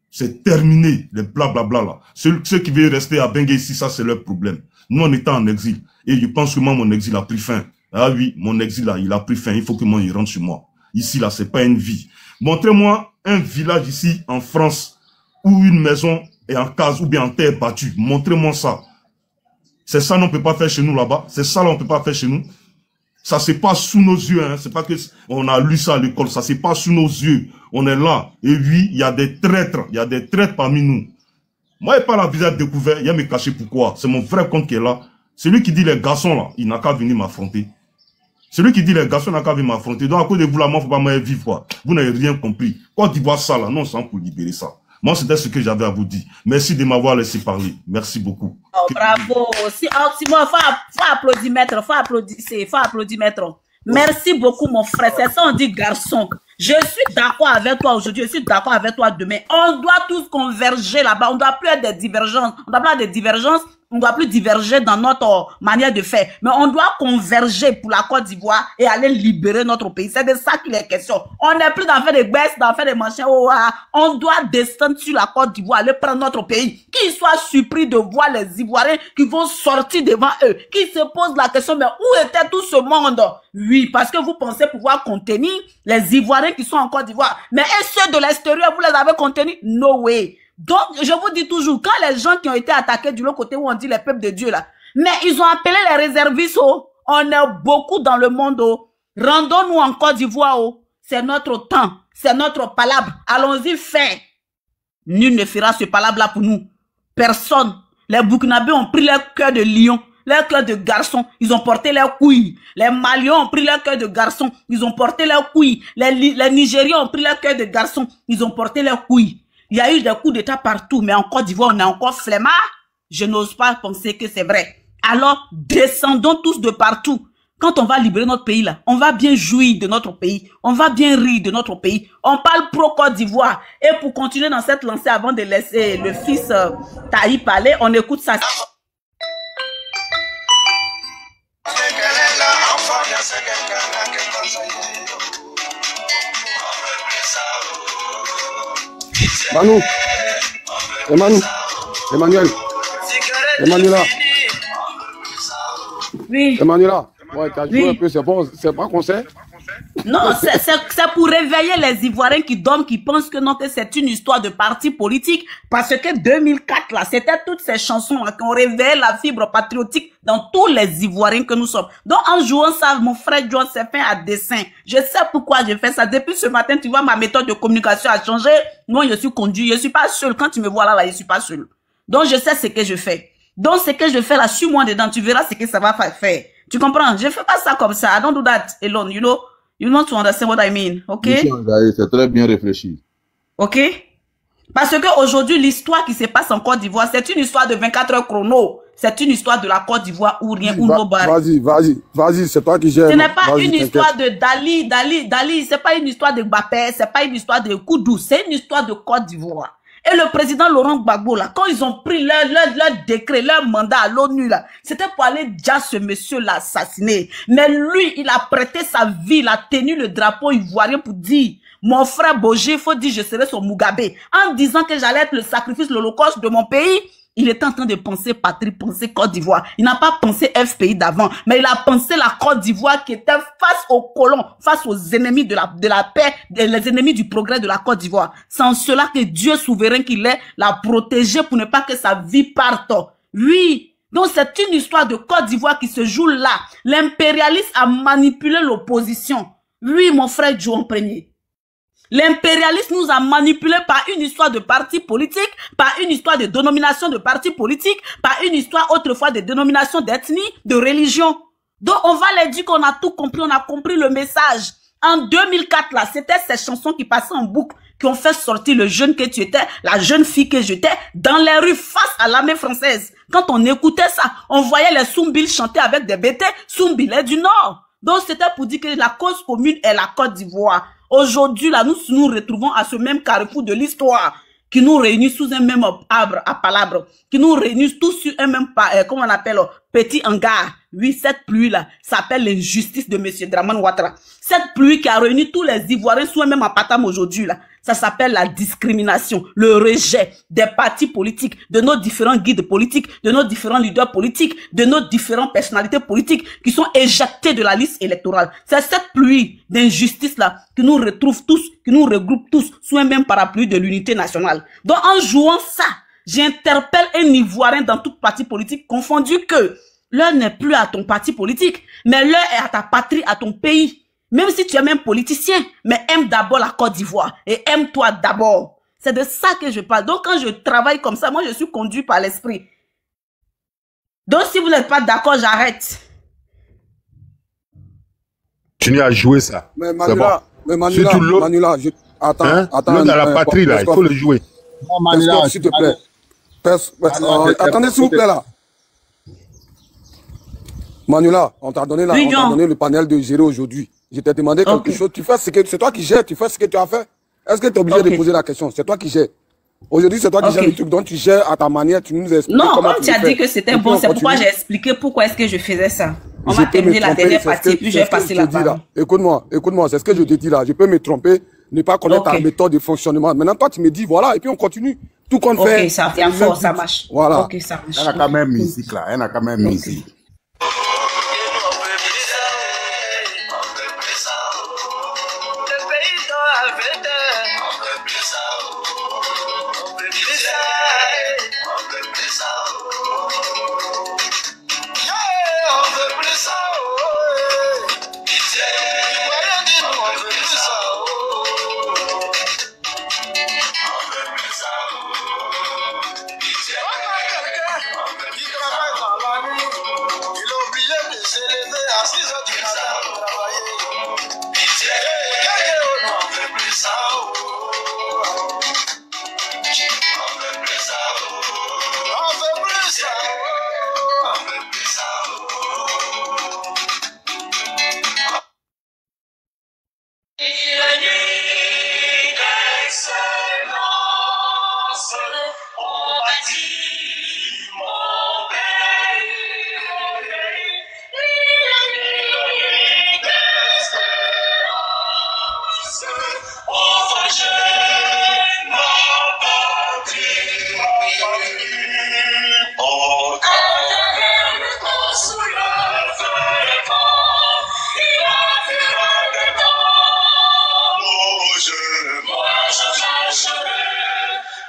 C'est terminé, les blablabla là. Ceux qui veulent rester à Bengue ici, ça c'est leur problème. Nous, on était en exil. Et je pense que moi, mon exil a pris fin. Ah oui, mon exil là, il a pris fin. Il faut que moi, il rentre chez moi. Ici là, c'est pas une vie. Montrez-moi un village ici, en France, où une maison est en case ou bien en terre battue. Montrez-moi ça. C'est ça, on ne peut pas faire chez nous là-bas. C'est ça, là, on ne peut pas faire chez nous. Ça se passe sous nos yeux. Hein. C'est pas que on a lu ça à l'école. Ça se passe sous nos yeux. On est là. Et oui, il y a des traîtres. Il y a des traîtres parmi nous. Moi, il n'y a pas la visage découverte. Il y a me cacher pourquoi. C'est mon vrai compte qui est là. Celui qui dit les garçons là, il n'a qu'à venir m'affronter. Celui qui dit les garçons n'a qu'à venir m'affronter. Donc à cause de vous là, moi, faut pas me vivre quoi. Vous n'avez rien compris. Quand tu vois ça là, non, c'est pour libérer ça. Moi, c'était ce que j'avais à vous dire. Merci de m'avoir laissé parler. Merci beaucoup. Oh, bravo. Simon, faut applaudir, maître. Faut applaudir, maître. Merci beaucoup, mon frère. C'est ça, on dit garçon. Je suis d'accord avec toi aujourd'hui. Je suis d'accord avec toi demain. On doit tous converger là-bas. On ne doit plus être des divergences. On doit plus être des divergences. On ne doit plus diverger dans notre manière de faire. Mais on doit converger pour la Côte d'Ivoire et aller libérer notre pays. C'est de ça qu'il est question. On n'est plus dans faire des baisses, dans faire des machins. Oh, ah. On doit descendre sur la Côte d'Ivoire, aller prendre notre pays. Qu'ils soient surpris de voir les Ivoiriens qui vont sortir devant eux, qui se posent la question, mais où était tout ce monde? Oui, parce que vous pensez pouvoir contenir les Ivoiriens qui sont en Côte d'Ivoire. Mais et ceux de l'extérieur, vous les avez contenus? No way. Donc, je vous dis toujours, quand les gens qui ont été attaqués du l'autre côté où on dit les peuples de Dieu là, mais ils ont appelé les réservistes, oh. On est beaucoup dans le monde, oh. Rendons-nous en Côte d'Ivoire, oh. C'est notre temps, c'est notre palabre. Allons-y faire. Nul ne fera ce palabre-là pour nous. Personne. Les Burkinabés ont pris leur cœur de lion, leur cœur de garçon. Ils ont porté leurs couilles. Les Maliens ont pris leur cœur de garçon. Ils ont porté leurs couilles. Les Nigériens ont pris leur cœur de garçon. Ils ont porté leurs couilles. Il y a eu des coups d'État partout, mais en Côte d'Ivoire, on est encore flemmard. Je n'ose pas penser que c'est vrai. Alors, descendons tous de partout. Quand on va libérer notre pays là, on va bien jouir de notre pays. On va bien rire de notre pays. On parle pro-Côte d'Ivoire. Et pour continuer dans cette lancée, avant de laisser le fils Taï parler, on écoute ça. Manu, Emmanuela. Oui. Emmanuela, ouais, t'as joué Oui. un peu, c'est bon, c'est pas conseil. Non, c'est pour réveiller les Ivoiriens qui dorment, qui pensent que non, que c'est une histoire de parti politique. Parce que 2004, là, c'était toutes ces chansons là qui ont réveillé la fibre patriotique dans tous les Ivoiriens que nous sommes. Donc, en jouant ça, mon frère John s'est fait à dessein. Je sais pourquoi je fais ça. Depuis ce matin, tu vois, ma méthode de communication a changé. Moi, je suis conduit. Je suis pas seul. Quand tu me vois là, je suis pas seul. Donc, je sais ce que je fais. Donc, ce que je fais là, suis-moi dedans. Tu verras ce que ça va faire. Tu comprends? Je fais pas ça comme ça. I don't do that alone, you know? You know to understand what I mean, ok? C'est très bien réfléchi. Ok? Parce que aujourd'hui, l'histoire qui se passe en Côte d'Ivoire, c'est une histoire de 24 heures chrono. C'est une histoire de la Côte d'Ivoire ou rien, ou nobody. Vas-y, c'est toi qui gères. Ce n'est pas une histoire de Dali, c'est pas une histoire de Mbappé, c'est pas une histoire de Koudou, c'est une histoire de Côte d'Ivoire. Et le président Laurent Gbagbo, là, quand ils ont pris leur décret, leur mandat à l'ONU, là, c'était pour aller dire ce monsieur-là assassiner. Mais lui, il a prêté sa vie, il a tenu le drapeau ivoirien pour dire, mon frère Boger, il faut dire, je serai son Mugabe. En disant que j'allais être le sacrifice, l'holocauste de mon pays, il était en train de penser patrie, penser Côte d'Ivoire. Il n'a pas pensé FPI d'avant, mais il a pensé la Côte d'Ivoire qui était face aux colons, face aux ennemis de la paix, les ennemis du progrès de la Côte d'Ivoire. C'est en cela que Dieu souverain qu'il est l'a protégé pour ne pas que sa vie parte. Oui. Donc c'est une histoire de Côte d'Ivoire qui se joue là. L'impérialisme a manipulé l'opposition. Oui, mon frère Joe en premier. L'impérialisme nous a manipulés par une histoire de parti politique, par une histoire de dénomination de parti politique, par une histoire autrefois de dénomination d'ethnie, de religion. Donc on va leur dire qu'on a tout compris, on a compris le message. En 2004, là, c'était ces chansons qui passaient en boucle, qui ont fait sortir le jeune que tu étais, la jeune fille que j'étais, dans les rues face à l'armée française. Quand on écoutait ça, on voyait les Soumbil chanter avec des BT, Soumbil est du Nord. Donc c'était pour dire que la cause commune est la Côte d'Ivoire. Aujourd'hui, là, nous nous retrouvons à ce même carrefour de l'histoire qui nous réunit sous un même arbre à palabre, qui nous réunit tous sur un même, comment on appelle, petit hangar. Oui, cette pluie-là s'appelle l'injustice de M. Dramane Ouattara. Cette pluie qui a réuni tous les Ivoiriens sous un même apatam aujourd'hui, là, ça s'appelle la discrimination, le rejet des partis politiques, de nos différents guides politiques, de nos différents leaders politiques, de nos différentes personnalités politiques qui sont éjectés de la liste électorale. C'est cette pluie d'injustice-là qui nous retrouve tous, qui nous regroupe tous sous un même parapluie de l'unité nationale. Donc, en jouant ça, j'interpelle un Ivoirien dans toute parti politique confondu que l'heure n'est plus à ton parti politique, mais l'heure est à ta patrie, à ton pays. Même si tu es même politicien, mais aime d'abord la Côte d'Ivoire et aime-toi d'abord. C'est de ça que je parle. Donc quand je travaille comme ça, moi je suis conduit par l'esprit. Donc si vous n'êtes pas d'accord, j'arrête. Continue à jouer ça. Mais Manula, attends, hein? attends. L'autre dans la patrie, là, il faut le jouer. Non, Manula, s'il te plaît. Attendez, s'il vous plaît, là. Manula, on t'a donné, le panel de gérer aujourd'hui. Je t'ai demandé quelque chose. Tu fais ce que c'est toi qui gères, tu fais ce que tu as fait. Est-ce que tu es obligé de poser la question? C'est toi qui gères. Aujourd'hui, c'est toi qui gères le truc, donc tu gères à ta manière, tu nous expliques. Non, comme tu as dit que c'était bon, c'est pourquoi j'ai expliqué pourquoi est-ce que je faisais ça. On va terminer la dernière partie, puis je vais passer la parole. Écoute-moi, c'est ce que je te dis là. Je peux me tromper, ne pas connaître ta méthode de fonctionnement. Maintenant, toi, tu me dis, voilà, et puis on continue. Tout qu'on fait. Ok, ça vient fort, ça marche. Voilà. Ok, ça marche. Elle a quand même musique là, elle a quand même musique.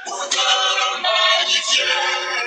Pour te le magnifier.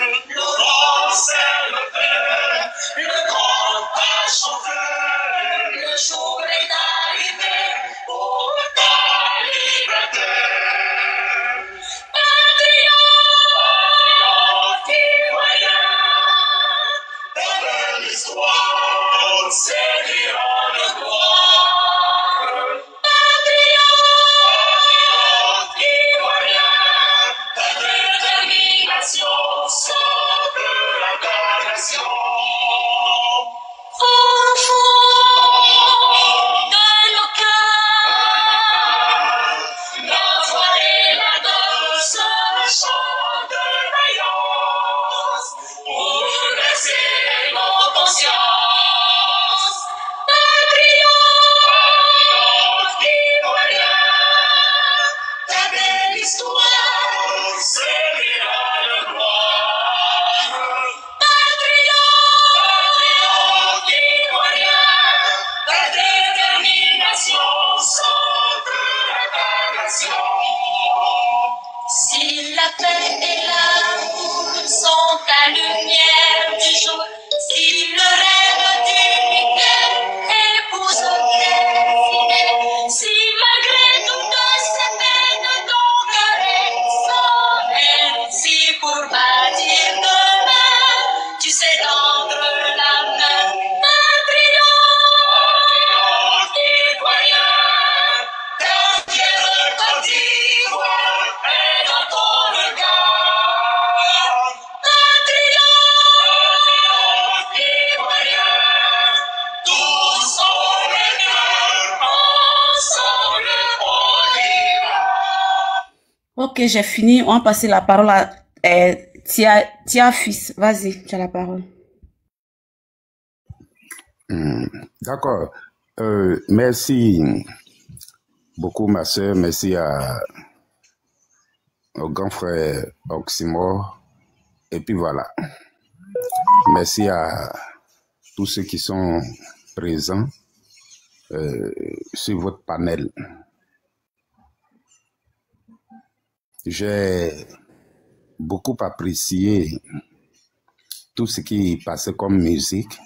Ok, j'ai fini. On va passer la parole à Tia Fils. Vas-y, tu as la parole. D'accord. Merci beaucoup, ma soeur. Merci au grand frère Oxymore. Et puis voilà. Merci à tous ceux qui sont présents sur votre panel. J'ai beaucoup apprécié tout ce qui passait comme musique.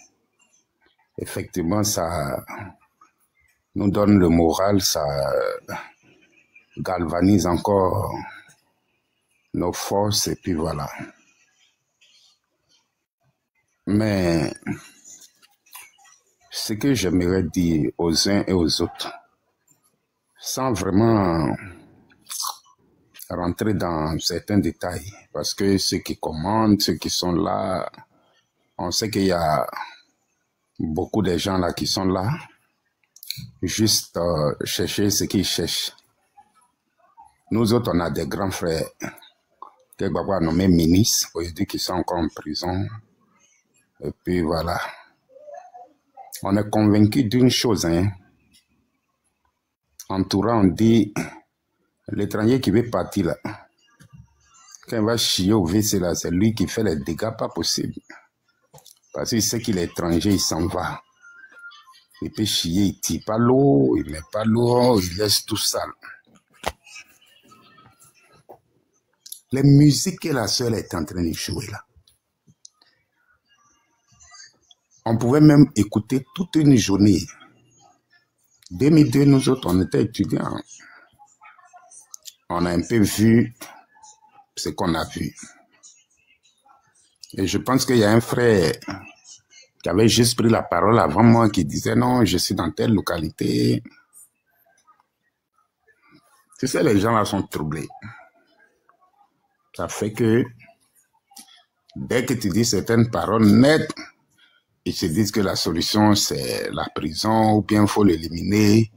Effectivement, ça nous donne le moral, ça galvanise encore nos forces et puis voilà. Mais ce que j'aimerais dire aux uns et aux autres, sans vraiment rentrer dans certains détails, parce que ceux qui commandent, ceux qui sont là, on sait qu'il y a beaucoup de gens là qui sont là, juste chercher ce qu'ils cherchent. Nous autres, on a des grands frères que Baba a nommé ministres, aujourd'hui qui sont encore en prison. Et puis voilà. On est convaincu d'une chose, hein. En Toura, on dit, l'étranger qui veut partir là, quand il va chier au WC là, c'est lui qui fait les dégâts pas possibles. Parce qu'il sait qu'il est étranger, il s'en va. Il peut chier, il tire pas l'eau, il met pas l'eau, il laisse tout sale. Les musiques que la sœur est en train de jouer là, on pouvait même écouter toute une journée. 2002, nous autres, on était étudiants. On a un peu vu ce qu'on a vu. Et je pense qu'il y a un frère qui avait juste pris la parole avant moi qui disait non, je suis dans telle localité. Tu sais, les gens là sont troublés. Ça fait que dès que tu dis certaines paroles nettes, ils se disent que la solution c'est la prison ou bien il faut l'éliminer.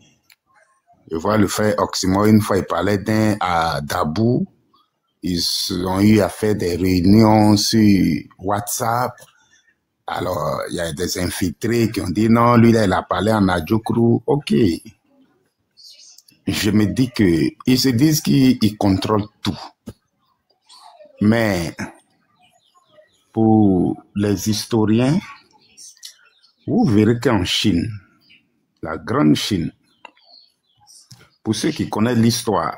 Je vois le frère Oxymore, une fois il parlait d'un à Dabou. Ils ont eu à faire des réunions sur WhatsApp. Alors, il y a des infiltrés qui ont dit non, lui là, il a parlé en Adjoukrou. Ok. Je me dis que ils se disent qu'ils contrôlent tout. Mais pour les historiens, vous verrez qu'en Chine, la grande Chine, pour ceux qui connaissent l'histoire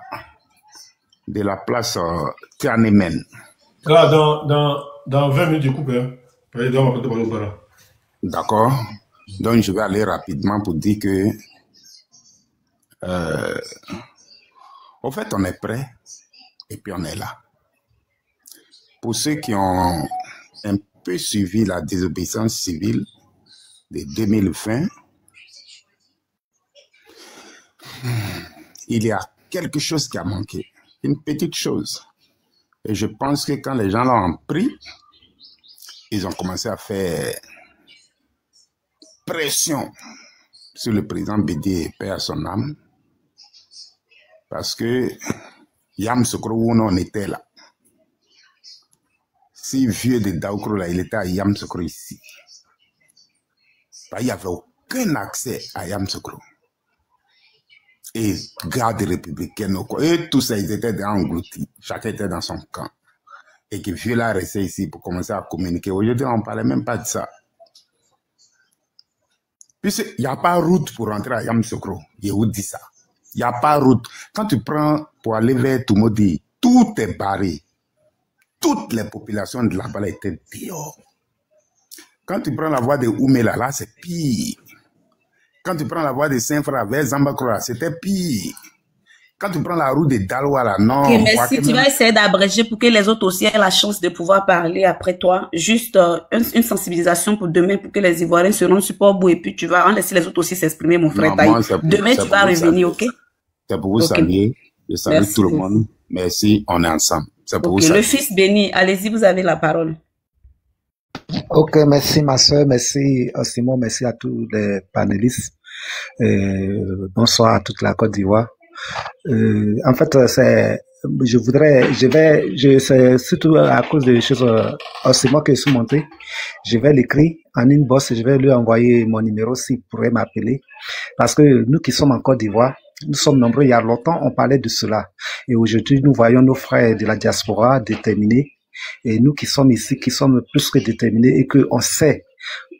de la place Tiananmen. Là, dans 20 minutes, je coupe. Hein. D'accord. Donc, je vais aller rapidement pour dire que, au fait, on est prêt et puis on est là. Pour ceux qui ont un peu suivi la désobéissance civile de 2020, il y a quelque chose qui a manqué. Une petite chose. Et je pense que quand les gens l'ont pris, ils ont commencé à faire pression sur le président Bédié, paix à son âme, parce que Yamoussoukro, où on était là. Si vieux de Daoukro, là, il était à Yamoussoukro ici. Il n'y avait aucun accès à Yamoussoukro. Et garde républicaine, et tous ça, ils étaient engloutis. Chacun était dans son camp. Et que vieux là restait ici pour commencer à communiquer. Aujourd'hui, on ne parlait même pas de ça. Puisqu'il n'y a pas route pour rentrer à Yamoussoukro. Yehou dit ça. Il n'y a pas route. Quand tu prends pour aller vers Tumodi, tout est barré. Toutes les populations de là-bas étaient dehors. Quand tu prends la voie de Oumela, là, c'est pire. Quand tu prends la voie de Saint-Fra vers Zambakroa, c'était pire. Quand tu prends la route de Daloa, là, non. Ok, merci. Tu vas essayer d'abréger pour que les autres aussi aient la chance de pouvoir parler après toi. Juste une sensibilisation pour demain, pour que les Ivoiriens seront sur Port-Bou et puis tu vas en laisser les autres aussi s'exprimer, mon frère Taï. Demain, tu vas revenir, ok? C'est pour vous saluer. Je salue tout le monde. Merci, on est ensemble. C'est pour vous saluer. Le fils béni, allez-y, vous avez la parole. Ok, merci ma soeur, merci Simon, merci à tous les panélistes. Bonsoir à toute la Côte d'Ivoire. En fait, c'est c'est surtout à cause des choses, c'est moi qui suis monté. Je vais l'écrire en inbox et je vais lui envoyer mon numéro s'il pourrait m'appeler. Parce que nous qui sommes en Côte d'Ivoire, nous sommes nombreux. Il y a longtemps, on parlait de cela. Et aujourd'hui, nous voyons nos frères de la diaspora déterminés. Et nous qui sommes ici, qui sommes plus que déterminés et qu'on sait,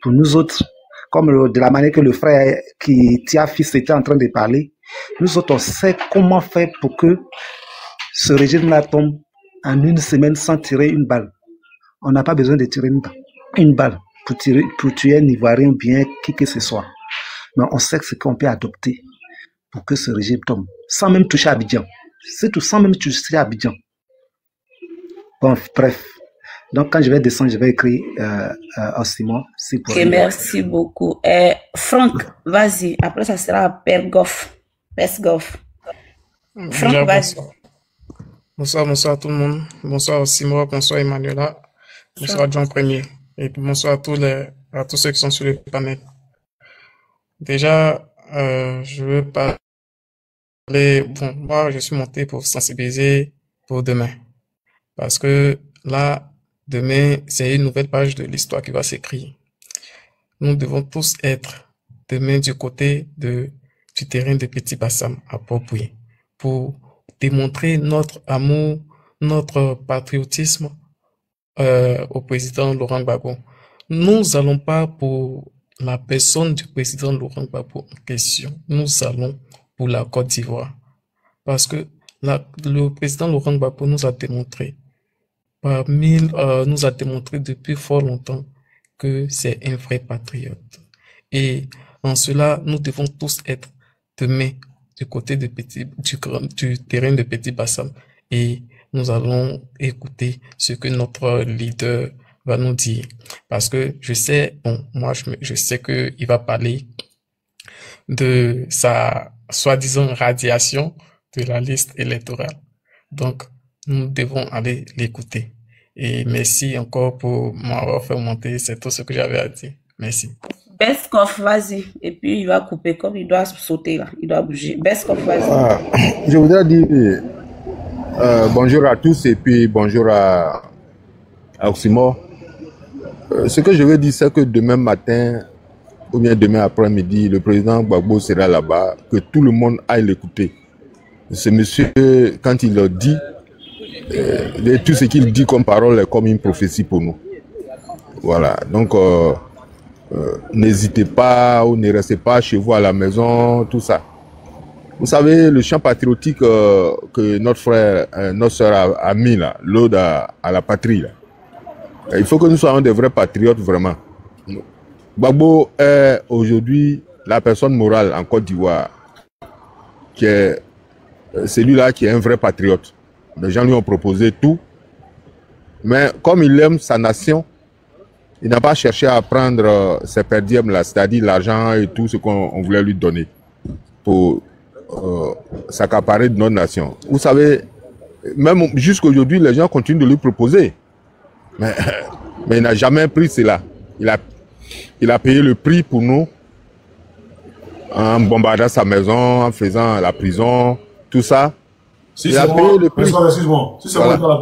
pour nous autres, comme de la manière que le frère qui Tia Fils était en train de parler, nous autres, on sait comment faire pour que ce régime-là tombe en une semaine sans tirer une balle. On n'a pas besoin de tirer une balle pour tuer un Ivoirien ou bien qui que ce soit. Mais on sait que ce qu'on peut adopter pour que ce régime tombe, sans même toucher Abidjan. C'est tout, sans même toucher Abidjan. Bon, bref. Donc, quand je vais descendre, je vais écrire à Simon. Ok, merci beaucoup. Franck, vas-y. Après, ça sera Pergoff. Franck, vas-y. Bonsoir tout le monde. Bonsoir Simon, bonsoir Emmanuela. Bonsoir John Premier. Et bonsoir à tous ceux qui sont sur le panel. Déjà, je veux parler. Bon, moi, je suis monté pour sensibiliser pour demain. Parce que là, demain, c'est une nouvelle page de l'histoire qui va s'écrire. Nous devons tous être demain du côté du terrain de Petit Bassam à Port-Bouillet pour démontrer notre amour, notre patriotisme au président Laurent Gbagbo. Nous allons pas pour la personne du président Laurent Gbagbo en question. Nous allons pour la Côte d'Ivoire. Parce que le président Laurent Gbagbo nous a démontré depuis fort longtemps que c'est un vrai patriote. Et en cela, nous devons tous être demain du côté du terrain de Petit Bassam. Et nous allons écouter ce que notre leader va nous dire. Parce que je sais qu'il va parler de sa soi-disant radiation de la liste électorale. Donc, nous devons aller l'écouter. Et merci encore pour m'avoir fait monter. C'est tout ce que j'avais à dire. Merci. Beskov, vas-y. Et puis, il va couper comme il doit sauter là. Il doit bouger. Beskov, vas-y. Je voudrais dire bonjour à tous et puis bonjour à Oximo. Ce que je veux dire, c'est que demain matin ou bien demain après-midi, le président Gbagbo sera là-bas, que tout le monde aille l'écouter. Ce monsieur, quand il le dit, tout ce qu'il dit comme parole est comme une prophétie pour nous. Voilà, donc n'hésitez pas ou ne restez pas chez vous à la maison, tout ça. Vous savez, le chant patriotique que notre frère, notre soeur a mis là, l'ode à la patrie, là. Il faut que nous soyons des vrais patriotes, vraiment. Gbagbo est aujourd'hui la personne morale en Côte d'Ivoire, qui est celui-là qui est un vrai patriote. Les gens lui ont proposé tout, mais comme il aime sa nation, il n'a pas cherché à prendre ses perdièmes là, c'est-à-dire l'argent et tout ce qu'on voulait lui donner pour s'accaparer de notre nation. Vous savez, même jusqu'aujourd'hui, les gens continuent de lui proposer, mais il n'a jamais pris cela. Il a payé le prix pour nous en bombardant sa maison, en faisant la prison, tout ça. Si il a payé le prix. Excuse-moi, si c'est moi qui est à la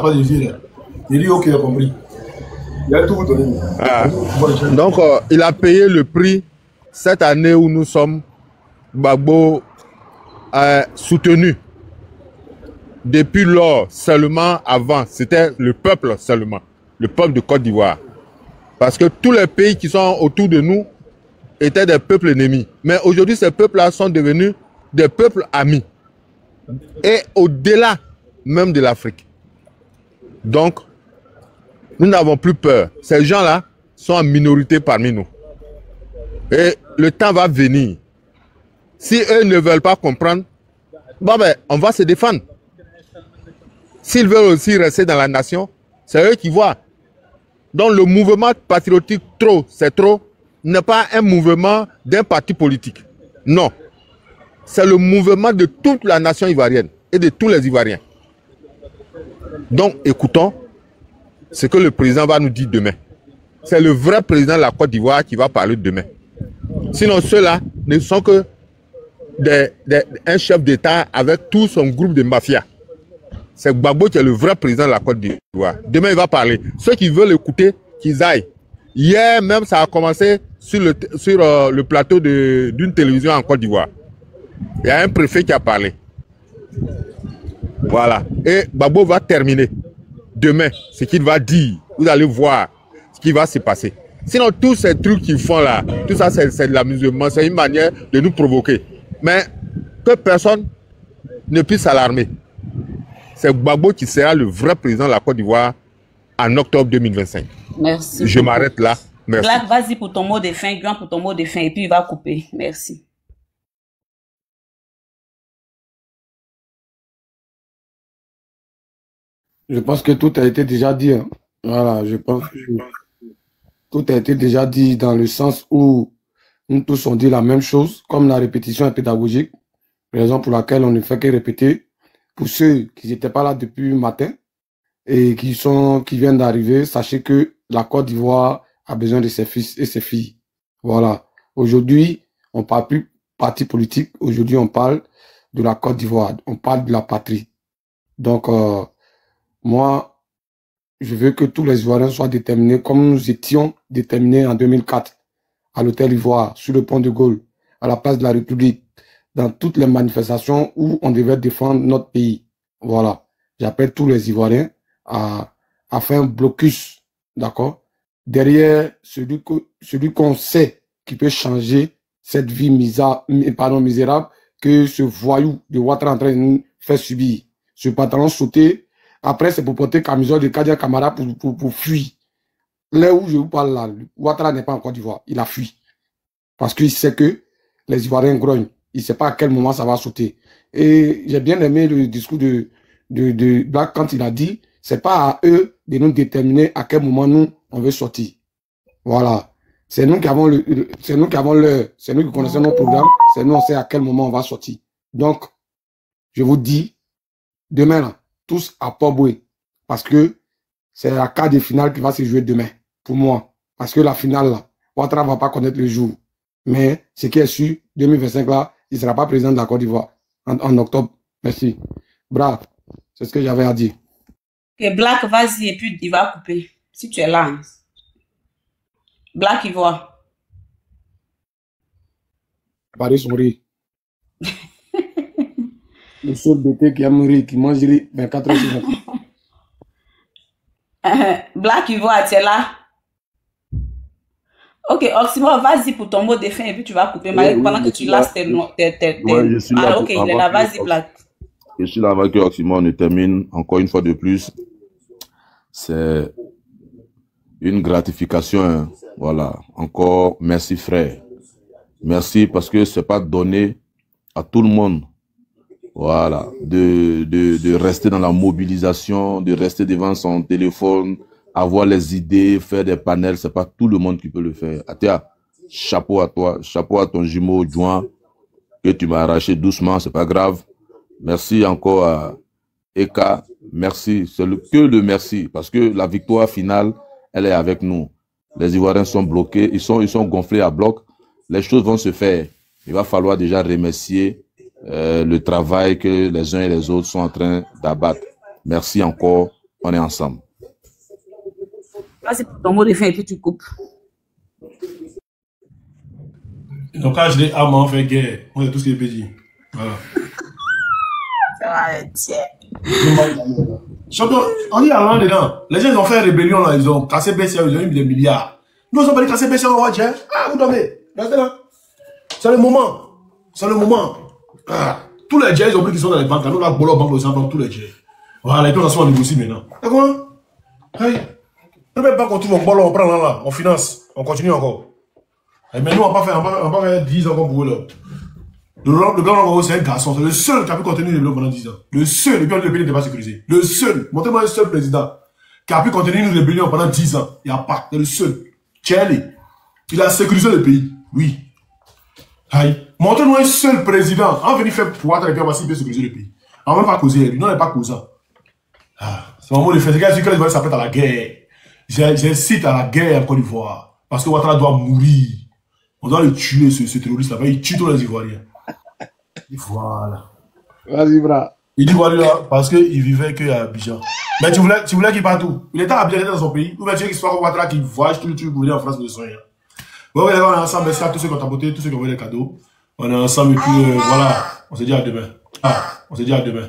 place de ville, il dit ok, il a compris. Il a tout vous donné. Ah. Donc, il a payé le prix cette année où nous sommes. Gbagbo a soutenu. Depuis lors, seulement avant, c'était le peuple seulement, le peuple de Côte d'Ivoire. Parce que tous les pays qui sont autour de nous étaient des peuples ennemis. Mais aujourd'hui, ces peuples-là sont devenus des peuples amis. Et au-delà même de l'Afrique. Donc, nous n'avons plus peur. Ces gens-là sont en minorité parmi nous. Et le temps va venir. Si eux ne veulent pas comprendre, bon ben, on va se défendre. S'ils veulent aussi rester dans la nation, c'est eux qui voient. Donc le mouvement patriotique c'est trop, n'est pas un mouvement d'un parti politique. Non. C'est le mouvement de toute la nation ivoirienne et de tous les Ivoiriens. Donc écoutons ce que le président va nous dire demain. C'est le vrai président de la Côte d'Ivoire qui va parler demain. Sinon ceux-là ne sont que un chef d'État avec tout son groupe de mafia. C'est Gbagbo qui est le vrai président de la Côte d'Ivoire. Demain, il va parler. Ceux qui veulent écouter, qu'ils aillent. Hier même, ça a commencé sur le plateau d'une télévision en Côte d'Ivoire. Il y a un préfet qui a parlé. Voilà. Et Gbagbo va terminer demain ce qu'il va dire. Vous allez voir ce qui va se passer. Sinon, tous ces trucs qu'ils font là, tout ça, c'est de l'amusement. C'est une manière de nous provoquer. Mais que personne ne puisse s'alarmer. C'est Gbagbo qui sera le vrai président de la Côte d'Ivoire en octobre 2025. Merci. Je m'arrête là. Merci. Black, vas-y pour ton mot de fin, Grand pour ton mot de fin, et puis il va couper. Merci. Je pense que tout a été déjà dit. Hein. Voilà, je pense que tout a été déjà dit dans le sens où nous tous on dit la même chose, comme la répétition est pédagogique, raison pour laquelle on ne fait que répéter. Pour ceux qui n'étaient pas là depuis le matin et qui viennent d'arriver, sachez que la Côte d'Ivoire a besoin de ses fils et ses filles. Voilà. Aujourd'hui, on ne parle plus parti politique. Aujourd'hui, on parle de la Côte d'Ivoire. On parle de la patrie. Donc, moi, je veux que tous les Ivoiriens soient déterminés comme nous étions déterminés en 2004 à l'Hôtel Ivoire, sur le pont de Gaulle, à la place de la République, dans toutes les manifestations où on devait défendre notre pays. Voilà. J'appelle tous les Ivoiriens à faire un blocus, d'accord, derrière celui qu'on sait qui peut changer cette vie misérable que ce voyou de Ouattara est en train de nous faire subir. Ce pantalon sauté, après c'est pour porter camisole de Kadia Camara pour fuir. Là où je vous parle là, Ouattara n'est pas en Côte d'Ivoire, il a fui. Parce qu'il sait que les Ivoiriens grognent. Il ne sait pas à quel moment ça va sauter. Et j'ai bien aimé le discours de Black quand il a dit, c'est pas à eux de nous déterminer à quel moment nous, on veut sortir. Voilà. C'est nous qui avons c'est nous qui connaissons nos programmes, c'est nous, on sait à quel moment on va sortir. Donc, je vous dis, demain là, tous à Port-Boué. Parce que c'est la quart de finale qui va se jouer demain. Pour moi. Parce que la finale là, Ouattara ne va pas connaître le jour. Mais ce qui est sûr, 2025 là, il ne sera pas président de la Côte d'Ivoire en octobre. Merci. Bravo. C'est ce que j'avais à dire. Ok, Black, vas-y, et puis il va couper. Si tu es là. Black, il voit. Paris son riz. Le seul bébé qui aime riz, qui mange riz 24 heures sur 24. Black, il voit, tu es là. Ok, Oxymore, vas-y pour ton mot de fin et puis tu vas couper. Pendant que tu lasses tes... je suis là. Ah, ok, il est là, vas-y, Black. Je suis là avant que Oxymore ne termine. Encore une fois de plus, c'est une gratification. Hein. Voilà, encore merci frère. Merci parce que c'est pas donné à tout le monde. Voilà, de rester dans la mobilisation, de rester devant son téléphone, avoir les idées, faire des panels, c'est pas tout le monde qui peut le faire. Atia, chapeau à toi, chapeau à ton jumeau joint que tu m'as arraché doucement, c'est pas grave. Merci encore à Eka, merci, c'est que le merci, parce que la victoire finale, elle est avec nous. Les Ivoiriens sont bloqués, ils sont gonflés à bloc, les choses vont se faire. Il va falloir déjà remercier le travail que les uns et les autres sont en train d'abattre. Merci encore, on est ensemble. Vas-y pour ton mot de fin et puis tu coupes. Donc quand je dis ah, on fait guerre, on est tout ce qu'il peut dire. Voilà. Ça va, tiens. Champion, on y a rien dedans. Les gens ils ont fait rébellion là, ils ont cassé BCA, ils ont eu des milliards. Nous on va casser BCA, on va dire ah vous dormez, restez là. C'est le moment. C'est le moment. Ah. Tous les jets, ils ont pris qu'ils sont dans les banques. Nous, là, Bolo, banque, le tous les jets. Voilà, et puis on s'en négocie maintenant. D'accord? Hey. Ne même pas qu'on trouve un bolo, on prend là, on finance, on continue encore. Et mais nous, on va pas faire 10 ans comme pour eux là. Le grand Longo, c'est un garçon, c'est le seul qui a pu contenir le développement pendant 10 ans. Le seul, et puis le pays n'était pas sécurisé. Le seul, montrez-moi un seul président qui a pu contenir une rébellion pendant 10 ans. Il n'y a pas, c'est le seul. Thierry, il a sécurisé le pays. Oui. Aïe. Montrez-nous un seul président. On va venir faire pouvoir et puis on va s'y peut sécuriser le pays. On va pas causer, lui. Non, il n'est pas causant. Ah, c'est vraiment le fait. C'est que les Ivoiriens s'apprêtent à la guerre. J'incite à la guerre en Côte d'Ivoire. Parce que Ouattara doit mourir. On doit le tuer, ce terroriste là-bas. Il tue tous les Ivoiriens. Voilà. Vas-y, bras. Il dit quoi, lui, là? Parce qu'il vivait qu'à Abidjan. Mais tu voulais qu'il parte où? Il était à Abidjan, il était dans son pays. Ou bien tu veux qu'il soit comme Ouattara qui voyage tout le truc pour venir en France pour le soigner. Bon, on est ensemble. Merci à tous ceux qui ont tapoté, tous ceux qui ont envoyé des cadeaux. On est ensemble et puis voilà. On se dit à demain. On se dit à demain.